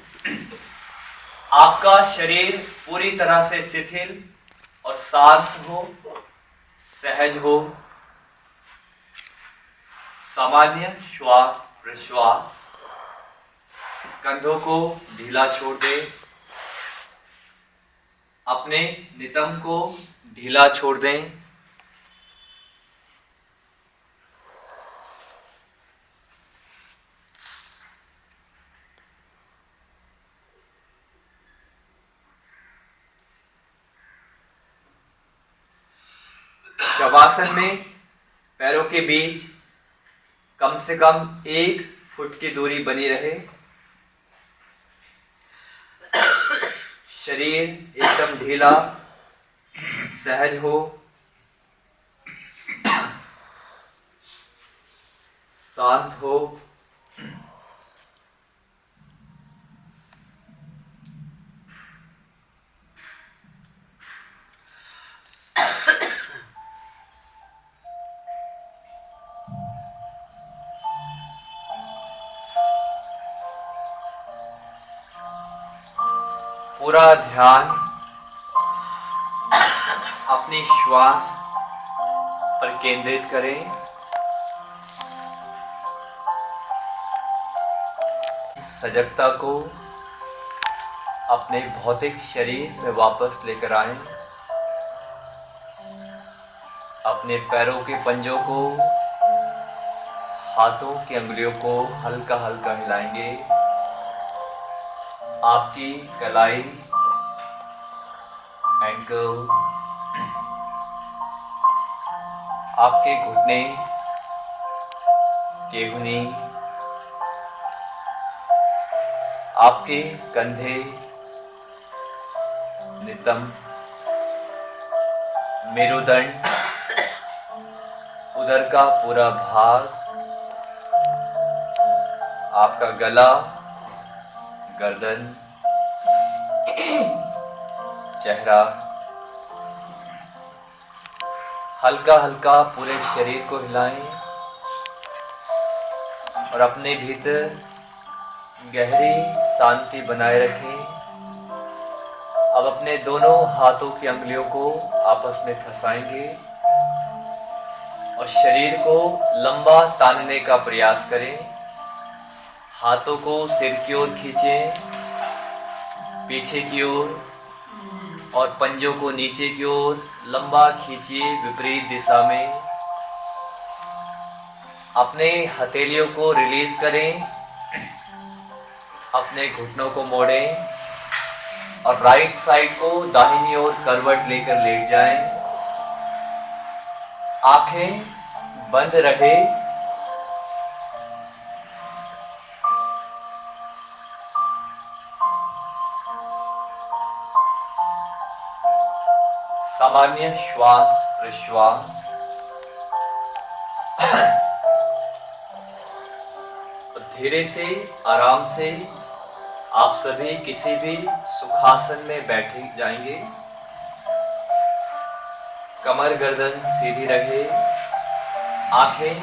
आपका शरीर पूरी तरह से शिथिल और शांत हो, सहज हो। सामान्य श्वास प्रश्वास। कंधों को ढीला छोड़ दें, अपने नितंब को ढीला छोड़ दें। शवासन में पैरों के बीच कम से कम 1 फुट की दूरी बनी रहे। शरीर एकदम ढीला, सहज हो, शांत हो। पूरा ध्यान अपनी श्वास पर केंद्रित करें। सजगता को अपने भौतिक शरीर में वापस लेकर आएं। अपने पैरों के पंजों को, हाथों की अंगुलियों को हल्का हल्का हिलाएंगे। आपकी कलाई, एंकल, आपके घुटने, केहूनी, आपके कंधे, नितंब, मेरुदंड, उदर का पूरा भाग, आपका गला, गर्दन, चेहरा, हल्का हल्का पूरे शरीर को हिलाएं और अपने भीतर गहरी शांति बनाए रखें। अब अपने दोनों हाथों की अंगुलियों को आपस में फंसाएंगे और शरीर को लंबा तानने का प्रयास करें। हाथों को सिर की ओर खींचें, पीछे की ओर, और पंजों को नीचे की ओर लंबा खींचिए विपरीत दिशा में। अपने हथेलियों को रिलीज करें, अपने घुटनों को मोड़ें और राइट साइड को दाहिनी ओर करवट लेकर लेट जाएं। आंखें बंद रहे। सामान्य श्वास प्रश्वास। धीरे से, आराम से आप सभी किसी भी सुखासन में बैठे जाएंगे। कमर गर्दन सीधी रहे, आंखें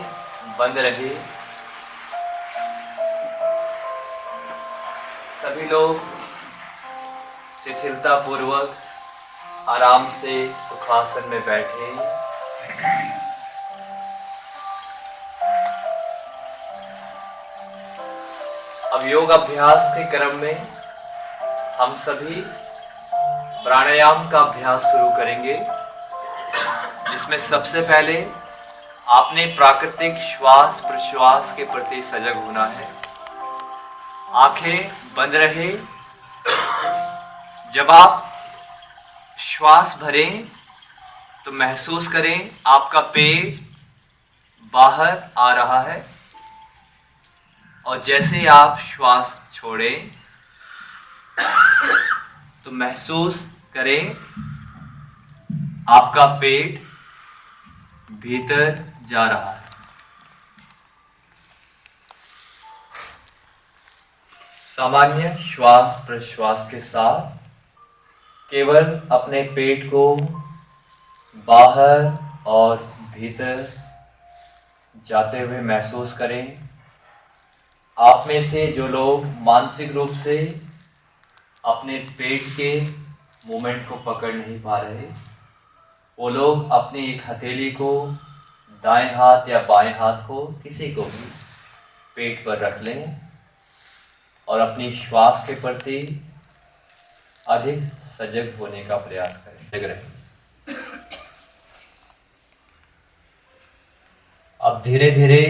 बंद रहे। सभी लोग शिथिलता पूर्वक आराम से सुखासन में बैठे। अब योग अभ्यास के क्रम में हम सभी प्राणायाम का अभ्यास शुरू करेंगे, जिसमें सबसे पहले आपने प्राकृतिक श्वास प्रश्वास के प्रति सजग होना है। आंखें बंद रहे। जब आप श्वास भरें तो महसूस करें आपका पेट बाहर आ रहा है, और जैसे आप श्वास छोड़ें तो महसूस करें आपका पेट भीतर जा रहा है। सामान्य श्वास प्रश्वास के साथ केवल अपने पेट को बाहर और भीतर जाते हुए महसूस करें। आप में से जो लोग मानसिक रूप से अपने पेट के मूवमेंट को पकड़ नहीं पा रहे, वो लोग अपनी एक हथेली को दाएं हाथ या बाएं हाथ को किसी को भी पेट पर रख लें और अपनी श्वास के प्रति अधिक सजग होने का प्रयास करें। सजग रहें। अब धीरे धीरे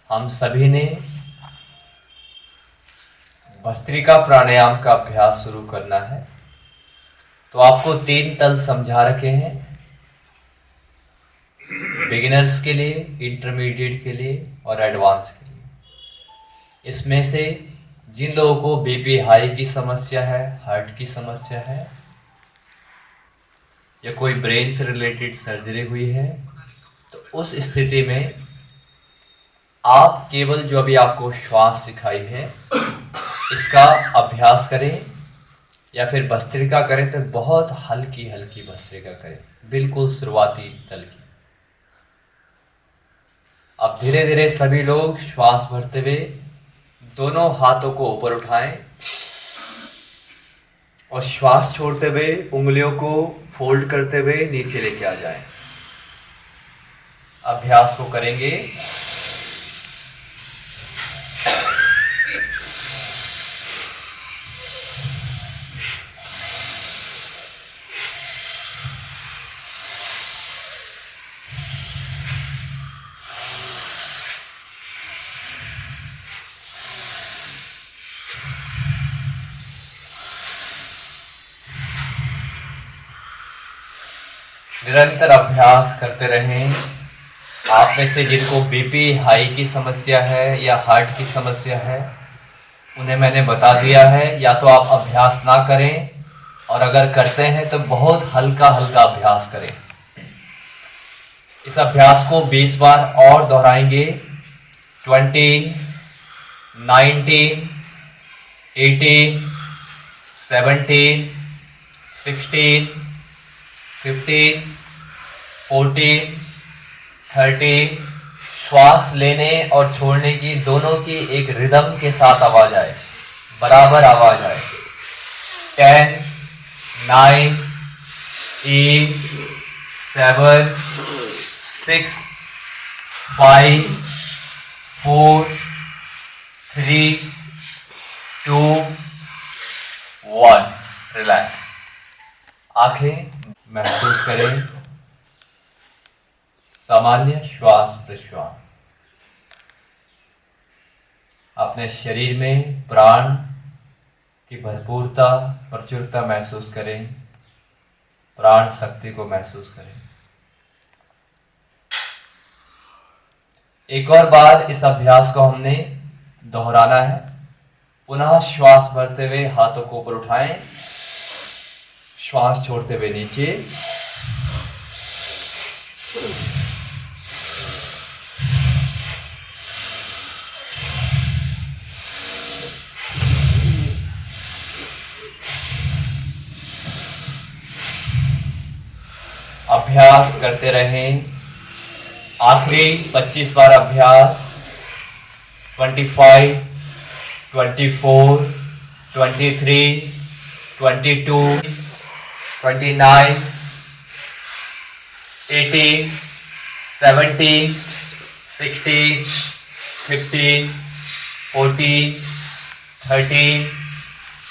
हम सभी ने भस्त्रिका प्राणायाम का अभ्यास शुरू करना है। तो आपको 3 तल समझा रखे हैं, बिगिनर्स के लिए, इंटरमीडिएट के लिए और एडवांस के लिए। इसमें से जिन लोगों को बीपी हाई की समस्या है, हार्ट की समस्या है, या कोई ब्रेन से रिलेटेड सर्जरी हुई है, तो उस स्थिति में आप केवल जो अभी आपको श्वास सिखाई है इसका अभ्यास करें, या फिर भस्त्रिका करें तो बहुत हल्की हल्की भस्त्रिका करें, बिल्कुल शुरुआती तल की। अब धीरे धीरे सभी लोग श्वास भरते हुए दोनों हाथों को ऊपर उठाएं और श्वास छोड़ते हुए उंगलियों को फोल्ड करते हुए नीचे लेके आ जाएं। अभ्यास को करेंगे। निरंतर अभ्यास करते रहें। आप में से जिनको बीपी हाई की समस्या है या हार्ट की समस्या है, उन्हें मैंने बता दिया है, या तो आप अभ्यास ना करें, और अगर करते हैं तो बहुत हल्का हल्का अभ्यास करें। इस अभ्यास को 20 बार और दोहराएंगे। 20, 19, 18, 17, 16, 15, 14, 30। श्वास लेने और छोड़ने की दोनों की एक रिदम के साथ आवाज आए, बराबर आवाज आए। 10, 9, 8, 7, 6, 5, 4, 3, 2, 1। रिलैक्स। आंखें महसूस करें सामान्य श्वास प्रश्वास। अपने शरीर में प्राण की भरपूरता, प्रचुरता महसूस करें। प्राण शक्ति को महसूस करें। एक और बार इस अभ्यास को हमने दोहराना है। पुनः श्वास भरते हुए हाथों को ऊपर उठाएं, श्वास छोड़ते हुए नीचे। अभ्यास करते रहें। आखिरी 25 बार अभ्यास। 25, 24, 23, 22, 29, 18, 17, 16, 15, 14, 13,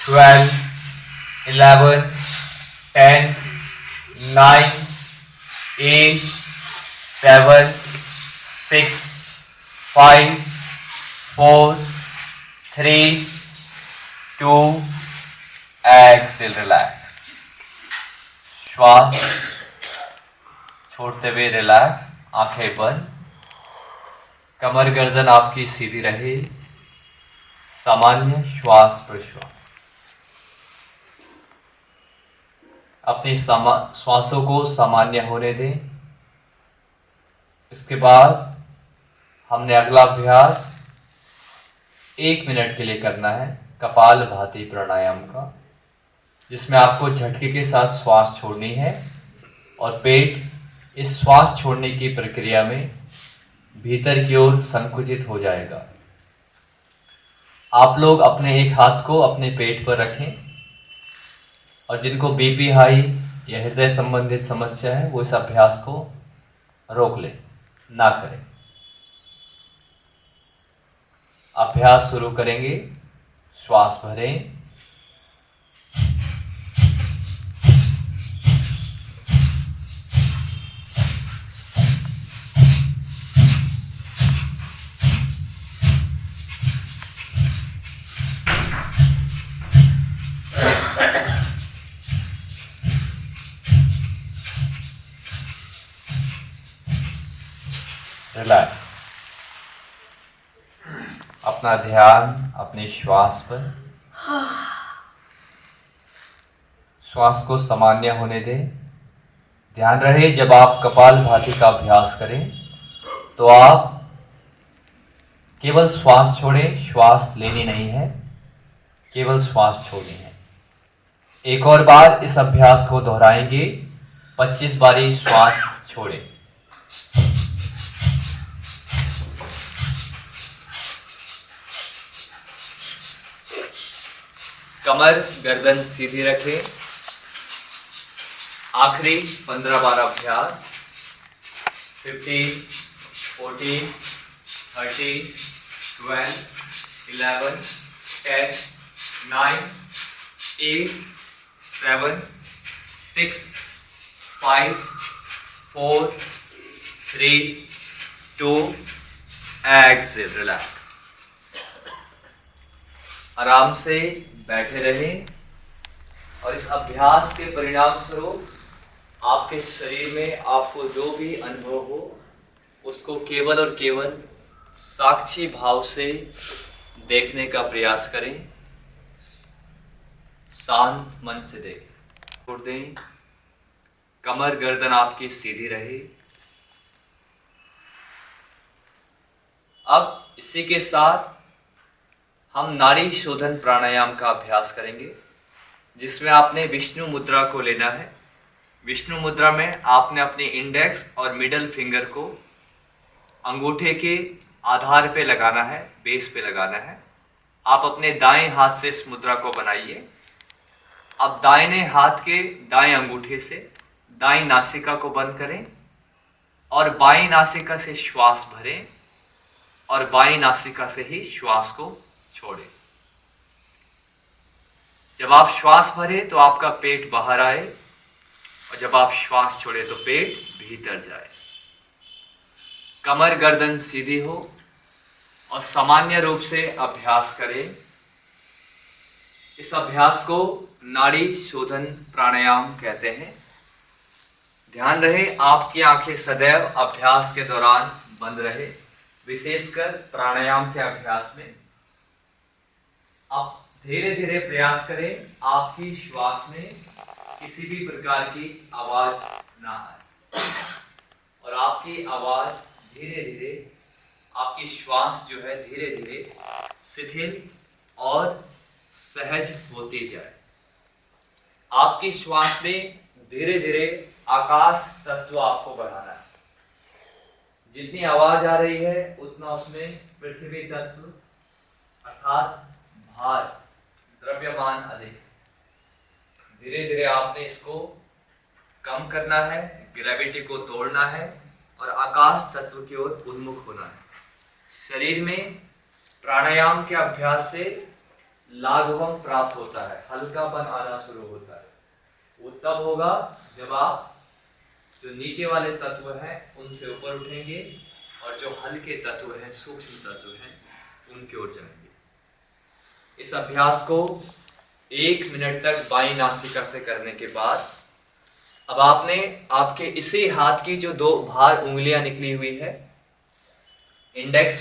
12, 11, 10, 9, 8, 7, 6, 5, 4, 3, 2, exhale, relax। श्वास छोड़ते हुए रिलैक्स, आंखें बंद। कमर गर्दन आपकी सीधी रहे। सामान्य श्वास प्रश्वास। अपनी श्वासों को सामान्य होने दें। इसके बाद हमने अगला अभ्यास 1 मिनट के लिए करना है, कपालभाति प्राणायाम का, जिसमें आपको झटके के साथ श्वास छोड़नी है और पेट इस श्वास छोड़ने की प्रक्रिया में भीतर की ओर संकुचित हो जाएगा। आप लोग अपने एक हाथ को अपने पेट पर रखें और जिनको बीपी हाई या हृदय संबंधित समस्या है वो इस अभ्यास को रोक लें, ना करें। अभ्यास शुरू करेंगे। श्वास भरें, रिलैक्स। अपना ध्यान अपने श्वास पर। श्वास को सामान्य होने दें। ध्यान रहे जब आप कपालभाति का अभ्यास करें तो आप केवल श्वास छोड़ें, श्वास लेनी नहीं है, केवल श्वास छोड़नी है। एक और बार इस अभ्यास को दोहराएंगे। 25 बारी श्वास छोड़ें। कमर गर्दन सीधी रखें। आखिरी 15 बार अभ्यास। 15, 14, 13, 12, 11, 10, 9, 8, 7, 6, 5, 4, 3, 2, exhale, relax। आराम से बैठे रहें और इस अभ्यास के परिणाम स्वरूप आपके शरीर में आपको जो भी अनुभव हो उसको केवल और केवल साक्षी भाव से देखने का प्रयास करें। शांत मन से देखें। छोड़ दें। कमर गर्दन आपकी सीधी रहे। अब इसी के साथ हम नाड़ी शोधन प्राणायाम का अभ्यास करेंगे, जिसमें आपने विष्णु मुद्रा को लेना है। विष्णु मुद्रा में आपने अपने इंडेक्स और मिडल फिंगर को अंगूठे के आधार पे लगाना है, बेस पे लगाना है। आप अपने दाएं हाथ से इस मुद्रा को बनाइए। अब दाहिने हाथ के दाएं अंगूठे से दाईं नासिका को बंद करें और बाईं नासिका से श्वास भरें और बाईं नासिका से ही श्वास को छोड़ें। जब आप श्वास भरें तो आपका पेट बाहर आए और जब आप श्वास छोड़ें तो पेट भीतर जाए। कमर गर्दन सीधी हो और सामान्य रूप से अभ्यास करें। इस अभ्यास को नाड़ी शोधन प्राणायाम कहते हैं। ध्यान रहे आपकी आंखें सदैव अभ्यास के दौरान बंद रहे, विशेषकर प्राणायाम के अभ्यास में। आप धीरे धीरे प्रयास करें आपकी श्वास में किसी भी प्रकार की आवाज ना आए और आपकी आवाज धीरे धीरे, आपकी श्वास जो है धीरे धीरे शिथिल और सहज होती जाए। आपकी श्वास में धीरे धीरे आकाश तत्व आपको बढ़ाना है। जितनी आवाज आ रही है उतना उसमें पृथ्वी तत्व अर्थात भार द्रव्यमान अधिक। धीरे धीरे आपने इसको कम करना है, ग्रेविटी को तोड़ना है और आकाश तत्व की ओर उन्मुख होना है। शरीर में प्राणायाम के अभ्यास से लाघवम प्राप्त होता है, हल्कापन आना शुरू होता है। वो तब होगा जब आप जो नीचे वाले तत्व हैं उनसे ऊपर उठेंगे और जो हल्के तत्व हैं, सूक्ष्म तत्व हैं, उनकी ओर जाएंगे। इस अभ्यास को 1 मिनट तक बाईं नासिका से करने के बाद अब आपने आपके इसी हाथ की जो 2 भार उंगलियां निकली हुई है, इंडेक्स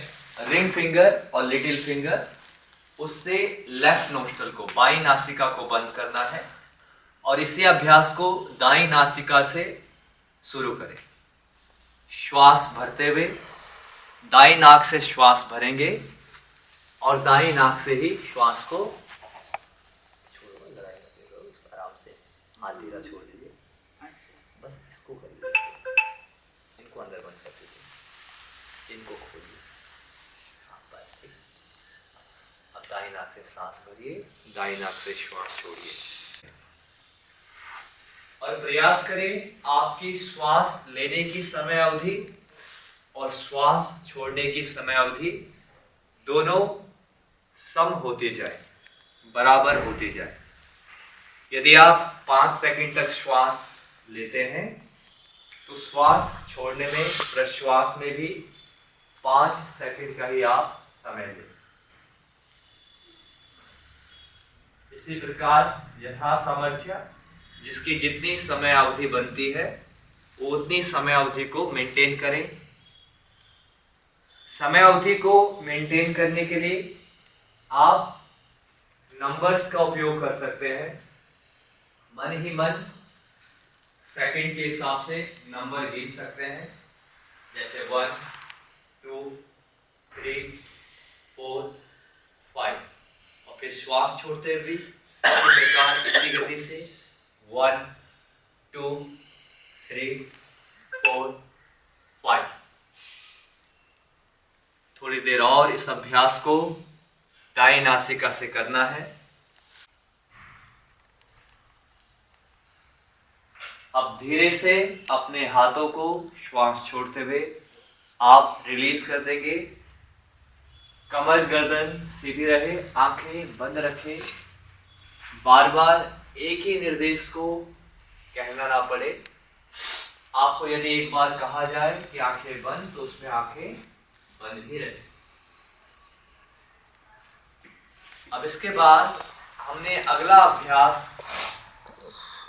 रिंग फिंगर और लिटिल फिंगर, उससे लेफ्ट नोस्ट्रल को बाईं नासिका को बंद करना है और इसी अभ्यास को दाईं नासिका से शुरू करें। श्वास भरते हुए दाईं नाक से श्वास भरेंगे और दाईं नाक से ही श्वास को आराम से हाथ धीरा छोड़ दीजिए। बस इसको करिए, इनको अंदर बंद कर दीजिए, इनको खोलिए। अब दाईं नाक से सांस भरिए, दाईं नाक से श्वास छोड़िए और प्रयास करें आपकी श्वास लेने की समय अवधि और श्वास छोड़ने की समय अवधि दोनों सम होती जाए, बराबर होती जाए। यदि आप 5 सेकंड तक श्वास लेते हैं तो श्वास छोड़ने में, प्रश्वास में भी 5 सेकंड का ही आप समय लें। इसी प्रकार यथा सामर्थ्य जिसकी जितनी समय अवधि बनती है वो उतनी समय अवधि को मेंटेन करें। समय अवधि को मेंटेन करने के लिए आप नंबर्स का उपयोग कर सकते हैं। मन ही मन सेकंड के हिसाब से नंबर गिन सकते हैं, जैसे 1 2 3 4 5 और फिर श्वास छोड़ते हुए इसी प्रकार इसी गति से 1 2 3 4 5। थोड़ी देर और इस अभ्यास को दाईं नासिका से करना है। अब धीरे से अपने हाथों को श्वास छोड़ते हुए आप रिलीज कर देंगे। कमर गर्दन सीधी रहे, आंखें बंद रखें। बार बार एक ही निर्देश को कहना ना पड़े। आपको यदि एक बार कहा जाए कि आंखें बंद तो उसमें आंखें बंद ही रहे। अब इसके बाद हमने अगला अभ्यास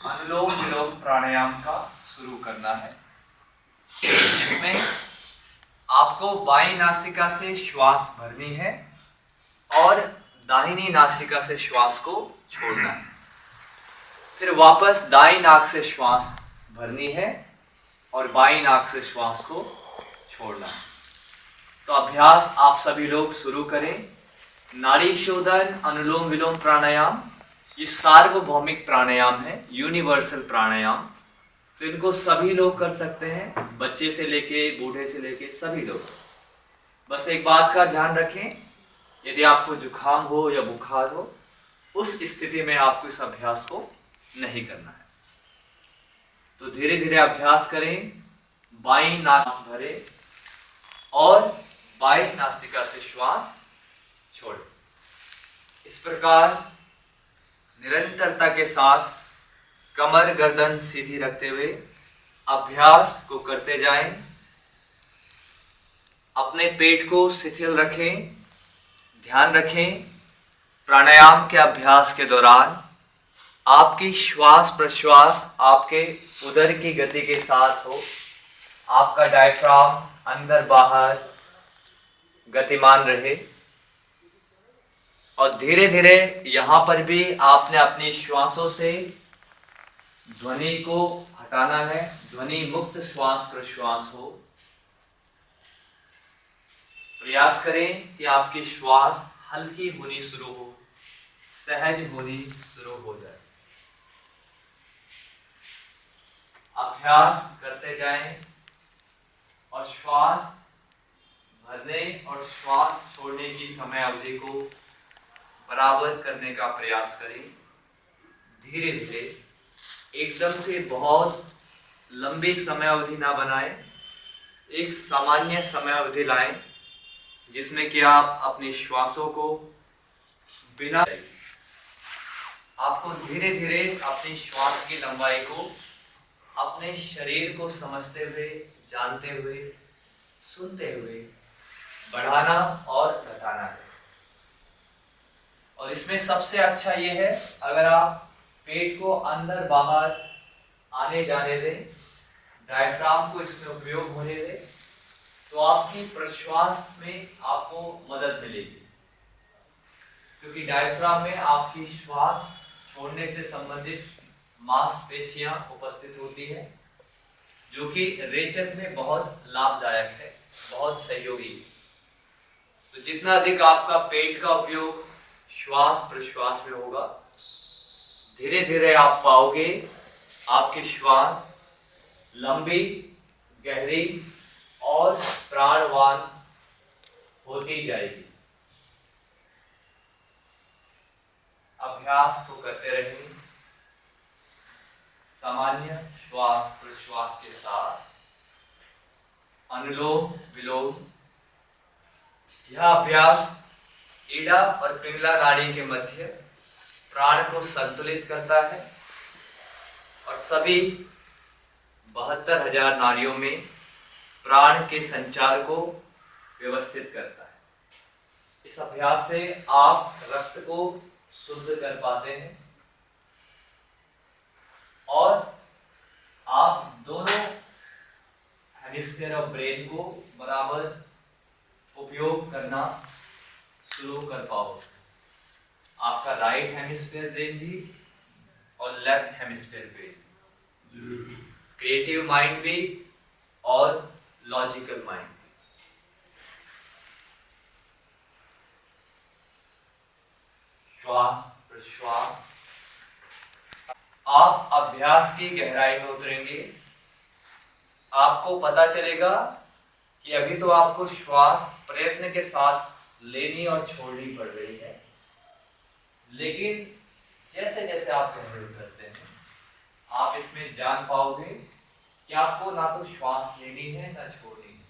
अनुलोम विलोम प्राणायाम का शुरू करना है, जिसमें आपको बाईं नासिका से श्वास भरनी है और दाहिनी नासिका से श्वास को छोड़ना है। फिर वापस दाईं नाक से श्वास भरनी है और बाईं नाक से श्वास को छोड़ना है। तो अभ्यास आप सभी लोग शुरू करें। नाड़ी शोधन अनुलोम विलोम प्राणायाम ये सार्वभौमिक प्राणायाम है, यूनिवर्सल प्राणायाम। तो इनको सभी लोग कर सकते हैं, बच्चे से लेके बूढ़े से लेके सभी लोग। बस एक बात का ध्यान रखें, यदि आपको जुकाम हो या बुखार हो, उस स्थिति में आपको इस अभ्यास को नहीं करना है। तो धीरे धीरे अभ्यास करें। बाईं नाक भरे और बाईं नासिका से श्वास छोड़ें। इस प्रकार निरंतरता के साथ कमर गर्दन सीधी रखते हुए अभ्यास को करते जाएं। अपने पेट को शिथिल रखें। ध्यान रखें प्राणायाम के अभ्यास के दौरान आपकी श्वास प्रश्वास आपके उदर की गति के साथ हो। आपका डायफ्राम अंदर बाहर गतिमान रहे और धीरे धीरे यहाँ पर भी आपने अपनी श्वासों से ध्वनि को हटाना है। ध्वनि मुक्त श्वास प्रश्वास हो। प्रयास करें कि आपकी श्वास हल्की होनी शुरू हो, सहज होनी शुरू हो जाए। अभ्यास करते जाएं और श्वास भरने और श्वास छोड़ने की समय अवधि को बराबर करने का प्रयास करें। धीरे धीरे, एकदम से बहुत लंबी समय अवधि ना बनाएं, एक सामान्य समय अवधि लाएं जिसमें कि आप अपने श्वासों को बिना, आपको धीरे धीरे अपनी श्वास की लंबाई को अपने शरीर को समझते हुए, जानते हुए, सुनते हुए बढ़ाना और घटाना है। और इसमें सबसे अच्छा ये है, अगर आप पेट को अंदर बाहर आने जाने दें, डायफ्राम को इसमें उपयोग होने दें, तो आपकी प्रश्वास में आपको मदद मिलेगी, क्योंकि डायफ्राम में आपकी श्वास छोड़ने से संबंधित मांसपेशियां उपस्थित होती है, जो कि रेचक में बहुत लाभदायक है, बहुत सहयोगी। तो जितना अधिक आपका पेट का उपयोग श्वास प्रश्वास में होगा, धीरे धीरे आप पाओगे आपकी श्वास लंबी, गहरी और प्राणवान होती जाएगी। अभ्यास को करते रहें सामान्य श्वास प्रश्वास के साथ, अनुलोम विलोम। यह अभ्यास ईड़ा और पिंगला नाड़ी के मध्य प्राण को संतुलित करता है और सभी 72,000 नाड़ियों में प्राण के संचार को व्यवस्थित करता है। इस अभ्यास से आप रक्त को शुद्ध कर पाते हैं और आप दोनों हेमिस्फीयर ऑफ ब्रेन को बराबर उपयोग करना शुरू कर पाओगे। आपका राइट हेमिस्फीयर ब्रेन भी और left hemisphere brain, creative mind भी और लॉजिकल माइंड भी। श्वास प्रश्वास। आप अभ्यास की गहराई में उतरेंगे, आपको पता चलेगा कि अभी तो आपको श्वास प्रयत्न के साथ लेनी और छोड़नी पड़ रही है, लेकिन जैसे जैसे आप गहरे उतरते हैं, आप इसमें जान पाओगे कि आपको ना तो श्वास लेनी है ना छोड़नी है।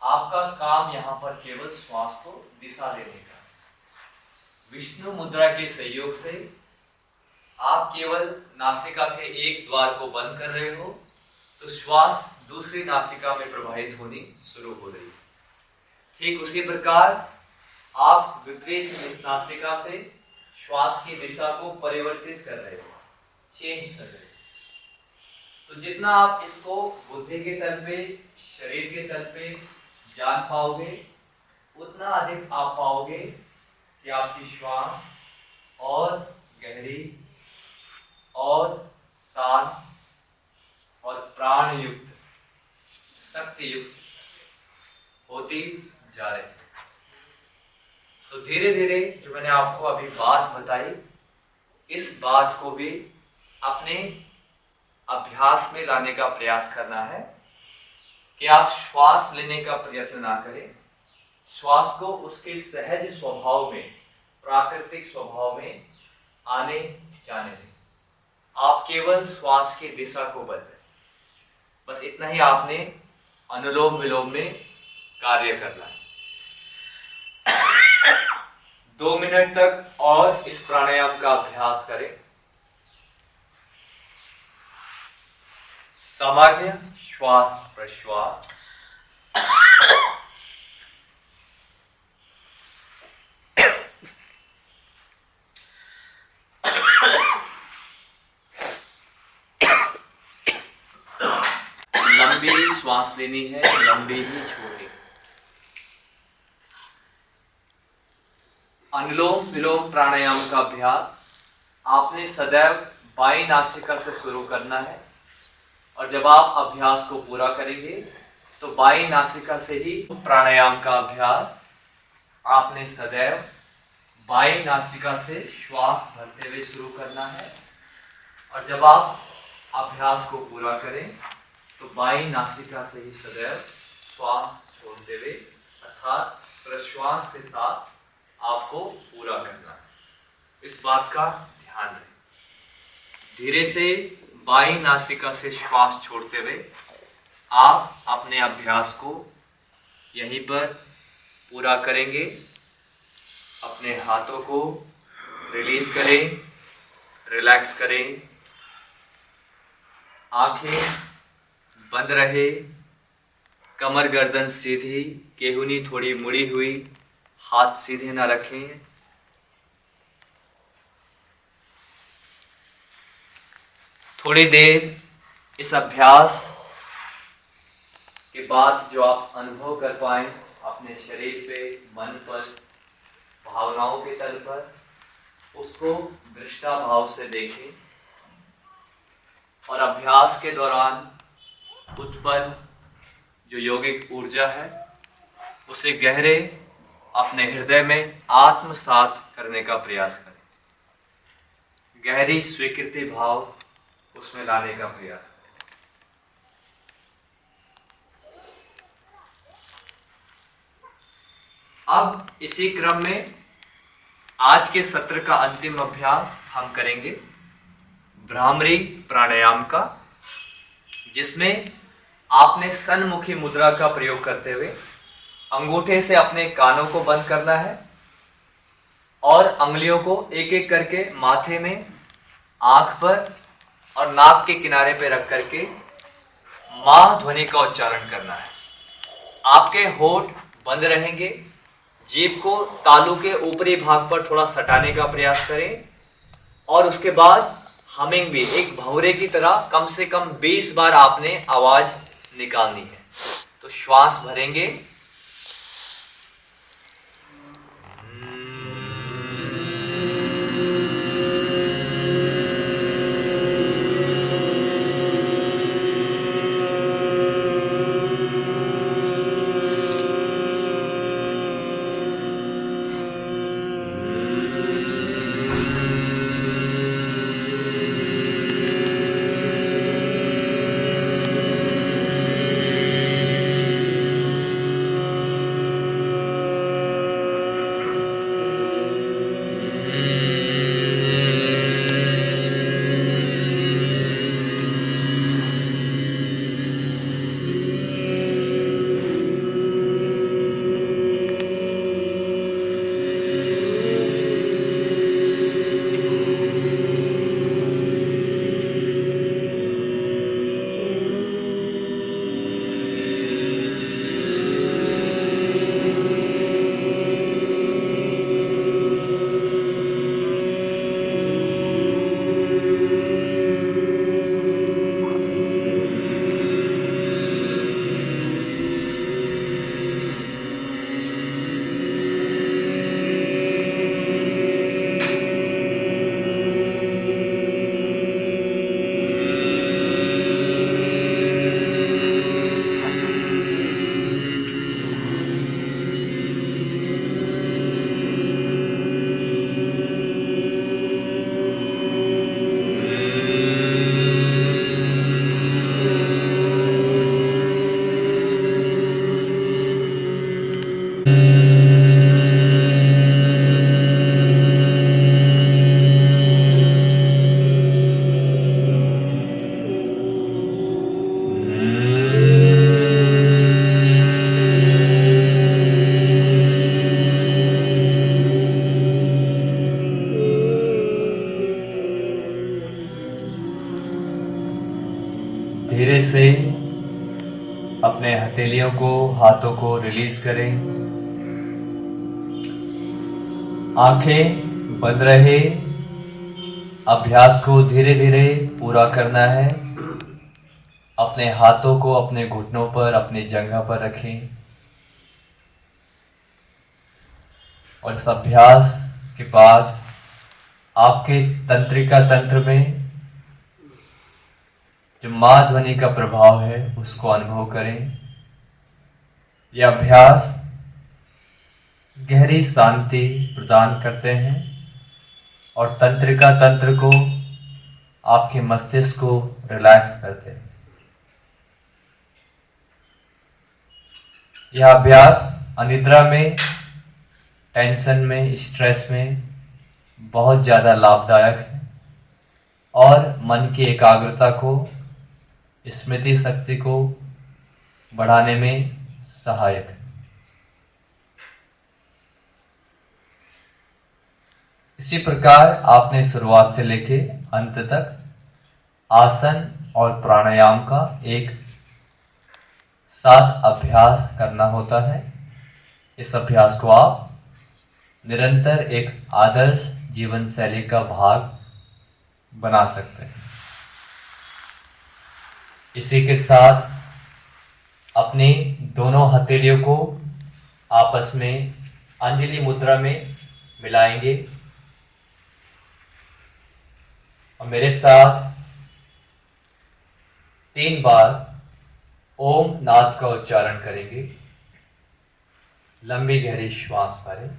आपका काम यहाँ पर केवल श्वास को दिशा देने का। विष्णु मुद्रा के सहयोग से आप केवल नासिका के एक द्वार को बंद कर रहे हो, तो श्वास दूसरी नासिका में प्रवाहित होनी शुरू हो रही है। ठीक उसी प्रकार आप विपरीत नासिका से श्वास की दिशा को परिवर्तित कर रहे हो, चेंज कर रहे हो। तो जितना आप इसको बुद्धि के तल पे, शरीर के तल पे जान पाओगे, उतना अधिक आप पाओगे कि आपकी श्वास और गहरी और शांत और प्राण युक्त, शक्ति युक्त होती जा रही है। तो धीरे धीरे जो मैंने आपको अभी बात बताई, इस बात को भी अपने अभ्यास में लाने का प्रयास करना है कि आप श्वास लेने का प्रयत्न ना करें, श्वास को उसके सहज स्वभाव में, प्राकृतिक स्वभाव में आने जाने दें। आप केवल श्वास की दिशा को बदलें, बस इतना ही आपने अनुलोम विलोम में कार्य करना है। 2 मिनट तक और इस प्राणायाम का अभ्यास करें। सामान्य श्वास प्रश्वास। लंबी श्वास लेनी है, लंबी ही छोड़नी है। अनुलोम विलोम प्राणायाम का अभ्यास आपने सदैव बाईं नासिका से शुरू करना है, और जब आप अभ्यास को पूरा करेंगे तो बाईं नासिका से ही प्राणायाम का अभ्यास आपने सदैव बाईं नासिका से श्वास भरते हुए शुरू करना है। और जब आप अभ्यास को पूरा करें तो बाईं नासिका से ही सदैव श्वास छोड़ते हुए अर्थात प्रश्वास के साथ आपको पूरा करना है। इस बात का ध्यान रखें। धीरे से बाईं नासिका से श्वास छोड़ते हुए आप अपने अभ्यास को यहीं पर पूरा करेंगे। अपने हाथों को रिलीज करें, रिलैक्स करें, आंखें बंद रहे, कमर गर्दन सीधी, केहूनी थोड़ी मुड़ी हुई, हाथ सीधे ना रखें। थोड़ी देर इस अभ्यास के बाद जो आप अनुभव कर पाएं अपने शरीर पे, मन पर, भावनाओं के तल पर, उसको दृष्टा भाव से देखें और अभ्यास के दौरान उत्पन्न जो यौगिक ऊर्जा है उसे गहरे अपने हृदय में आत्मसात करने का प्रयास करें। गहरी स्वीकृति भाव उसमें लाने का प्रयास करें। अब इसी क्रम में आज के सत्र का अंतिम अभ्यास हम करेंगे भ्रामरी प्राणायाम का, जिसमें आपने सन्मुखी मुद्रा का प्रयोग करते हुए अंगूठे से अपने कानों को बंद करना है और अंगुलियों को एक एक करके माथे में, आंख पर और नाक के किनारे पे रख करके मां ध्वनि का उच्चारण करना है। आपके होठ बंद रहेंगे, जीभ को तालू के ऊपरी भाग पर थोड़ा सटाने का प्रयास करें और उसके बाद हमिंग भी एक भंवरे की तरह कम से कम 20 बार आपने आवाज निकालनी है। तो श्वास भरेंगे, धीरे से अपने हथेलियों को, हाथों को रिलीज करें। आंखें बंद रहे। अभ्यास को धीरे धीरे पूरा करना है। अपने हाथों को अपने घुटनों पर, अपनी जगह पर रखें और इस अभ्यास के बाद आपके तंत्रिका तंत्र में जो मां ध्वनि का प्रभाव है उसको अनुभव करें। यह अभ्यास गहरी शांति प्रदान करते हैं और तंत्रिका तंत्र को आपके मस्तिष्क को रिलैक्स करते हैं। यह अभ्यास अनिद्रा में, टेंशन में, स्ट्रेस में बहुत ज़्यादा लाभदायक है और मन की एकाग्रता को, स्मृति शक्ति को बढ़ाने में सहायक है। इसी प्रकार आपने शुरुआत से लेके अंत तक आसन और प्राणायाम का एक साथ अभ्यास करना होता है। इस अभ्यास को आप निरंतर एक आदर्श जीवन शैली का भाग बना सकते हैं। इसी के साथ अपनी दोनों हथेलियों को आपस में अंजलि मुद्रा में मिलाएंगे और मेरे साथ 3 बार ओम नाद का उच्चारण करेंगे। लंबी गहरी श्वास भरें।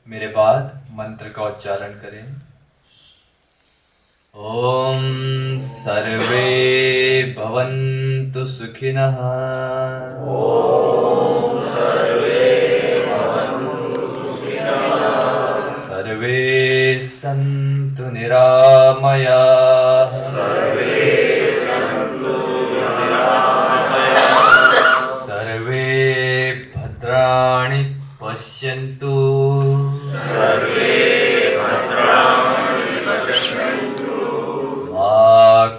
मेरे बाद मंत्र का उच्चारण करें। ओम सर्वे भवन्तु सुखिनः। ओम सर्वे भवन्तु सुखिनः। सर्वे सन्तु निरामयाः। सर्वे सन्तु निरामयाः। सर्वे भद्राणि पश्यन्तु। सर्वे भद्राणि पश्यन्तु। मा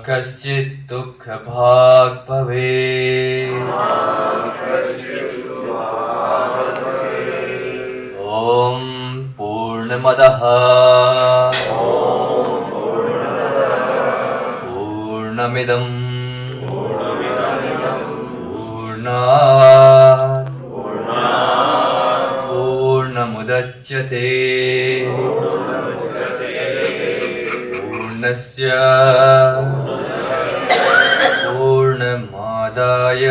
कश्चित् दुःखभाग् भवेत्। ॐ पूर्णमदः पूर्णमिदं पूर्णात् पूर्णमुदच्यते पूर्णस्य पूर्णमादाय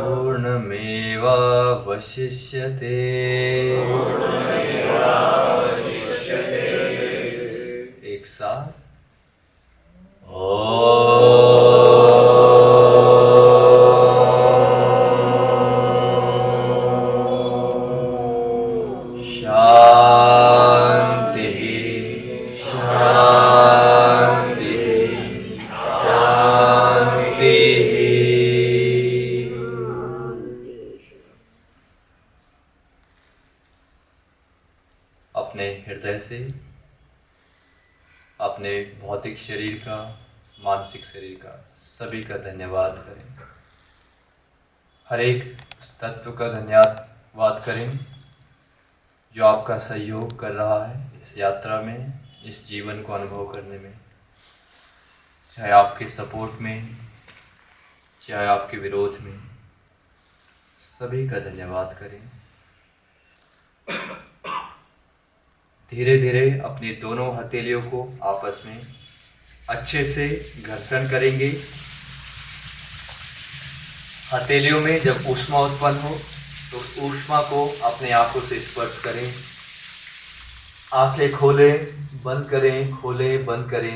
पूर्णमेवावशिष्यते। एक साथ अपने हृदय से अपने भौतिक शरीर का, मानसिक शरीर का, सभी का धन्यवाद करें। हर एक उस तत्व का धन्यवाद करें जो आपका सहयोग कर रहा है इस यात्रा में, इस जीवन को अनुभव करने में, चाहे आपके सपोर्ट में, चाहे आपके विरोध में, सभी का धन्यवाद करें। धीरे धीरे अपनी दोनों हथेलियों को आपस में अच्छे से घर्षण करेंगे। हथेलियों में जब ऊष्मा उत्पन्न हो तो उस ऊष्मा को अपने आंखों से स्पर्श करें। आंखें खोलें, बंद करें, खोलें, बंद करें।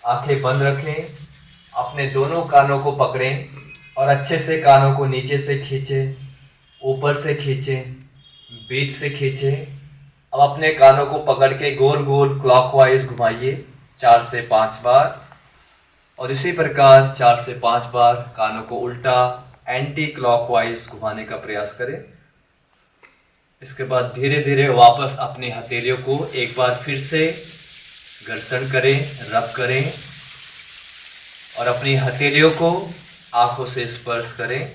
आंखें बंद रखें, अपने दोनों कानों को पकड़ें और अच्छे से कानों को नीचे से खींचें, ऊपर से खींचें, बीच से खींचें। अब अपने कानों को पकड़ के गोल गोल क्लॉकवाइज घुमाइए 4 से 5 बार और इसी प्रकार 4 से 5 बार कानों को उल्टा एंटी क्लॉकवाइज घुमाने का प्रयास करें। इसके बाद धीरे धीरे वापस अपनी हथेलियों को एक बार फिर से घर्षण करें, रब करें और अपनी हथेलियों को आंखों से स्पर्श करें।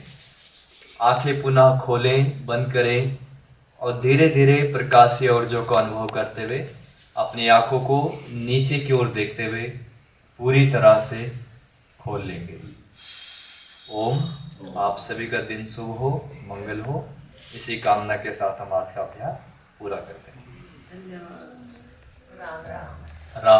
आंखें पुनः खोलें, बंद करें और धीरे धीरे प्रकाशीय ऊर्जा को अनुभव करते हुए अपनी आंखों को नीचे की ओर देखते हुए पूरी तरह से खोल लेंगे। ओम। आप सभी का दिन शुभ हो, मंगल हो। इसी कामना के साथ हम आज का अभ्यास पूरा करते हैं। धन्यवाद। राम।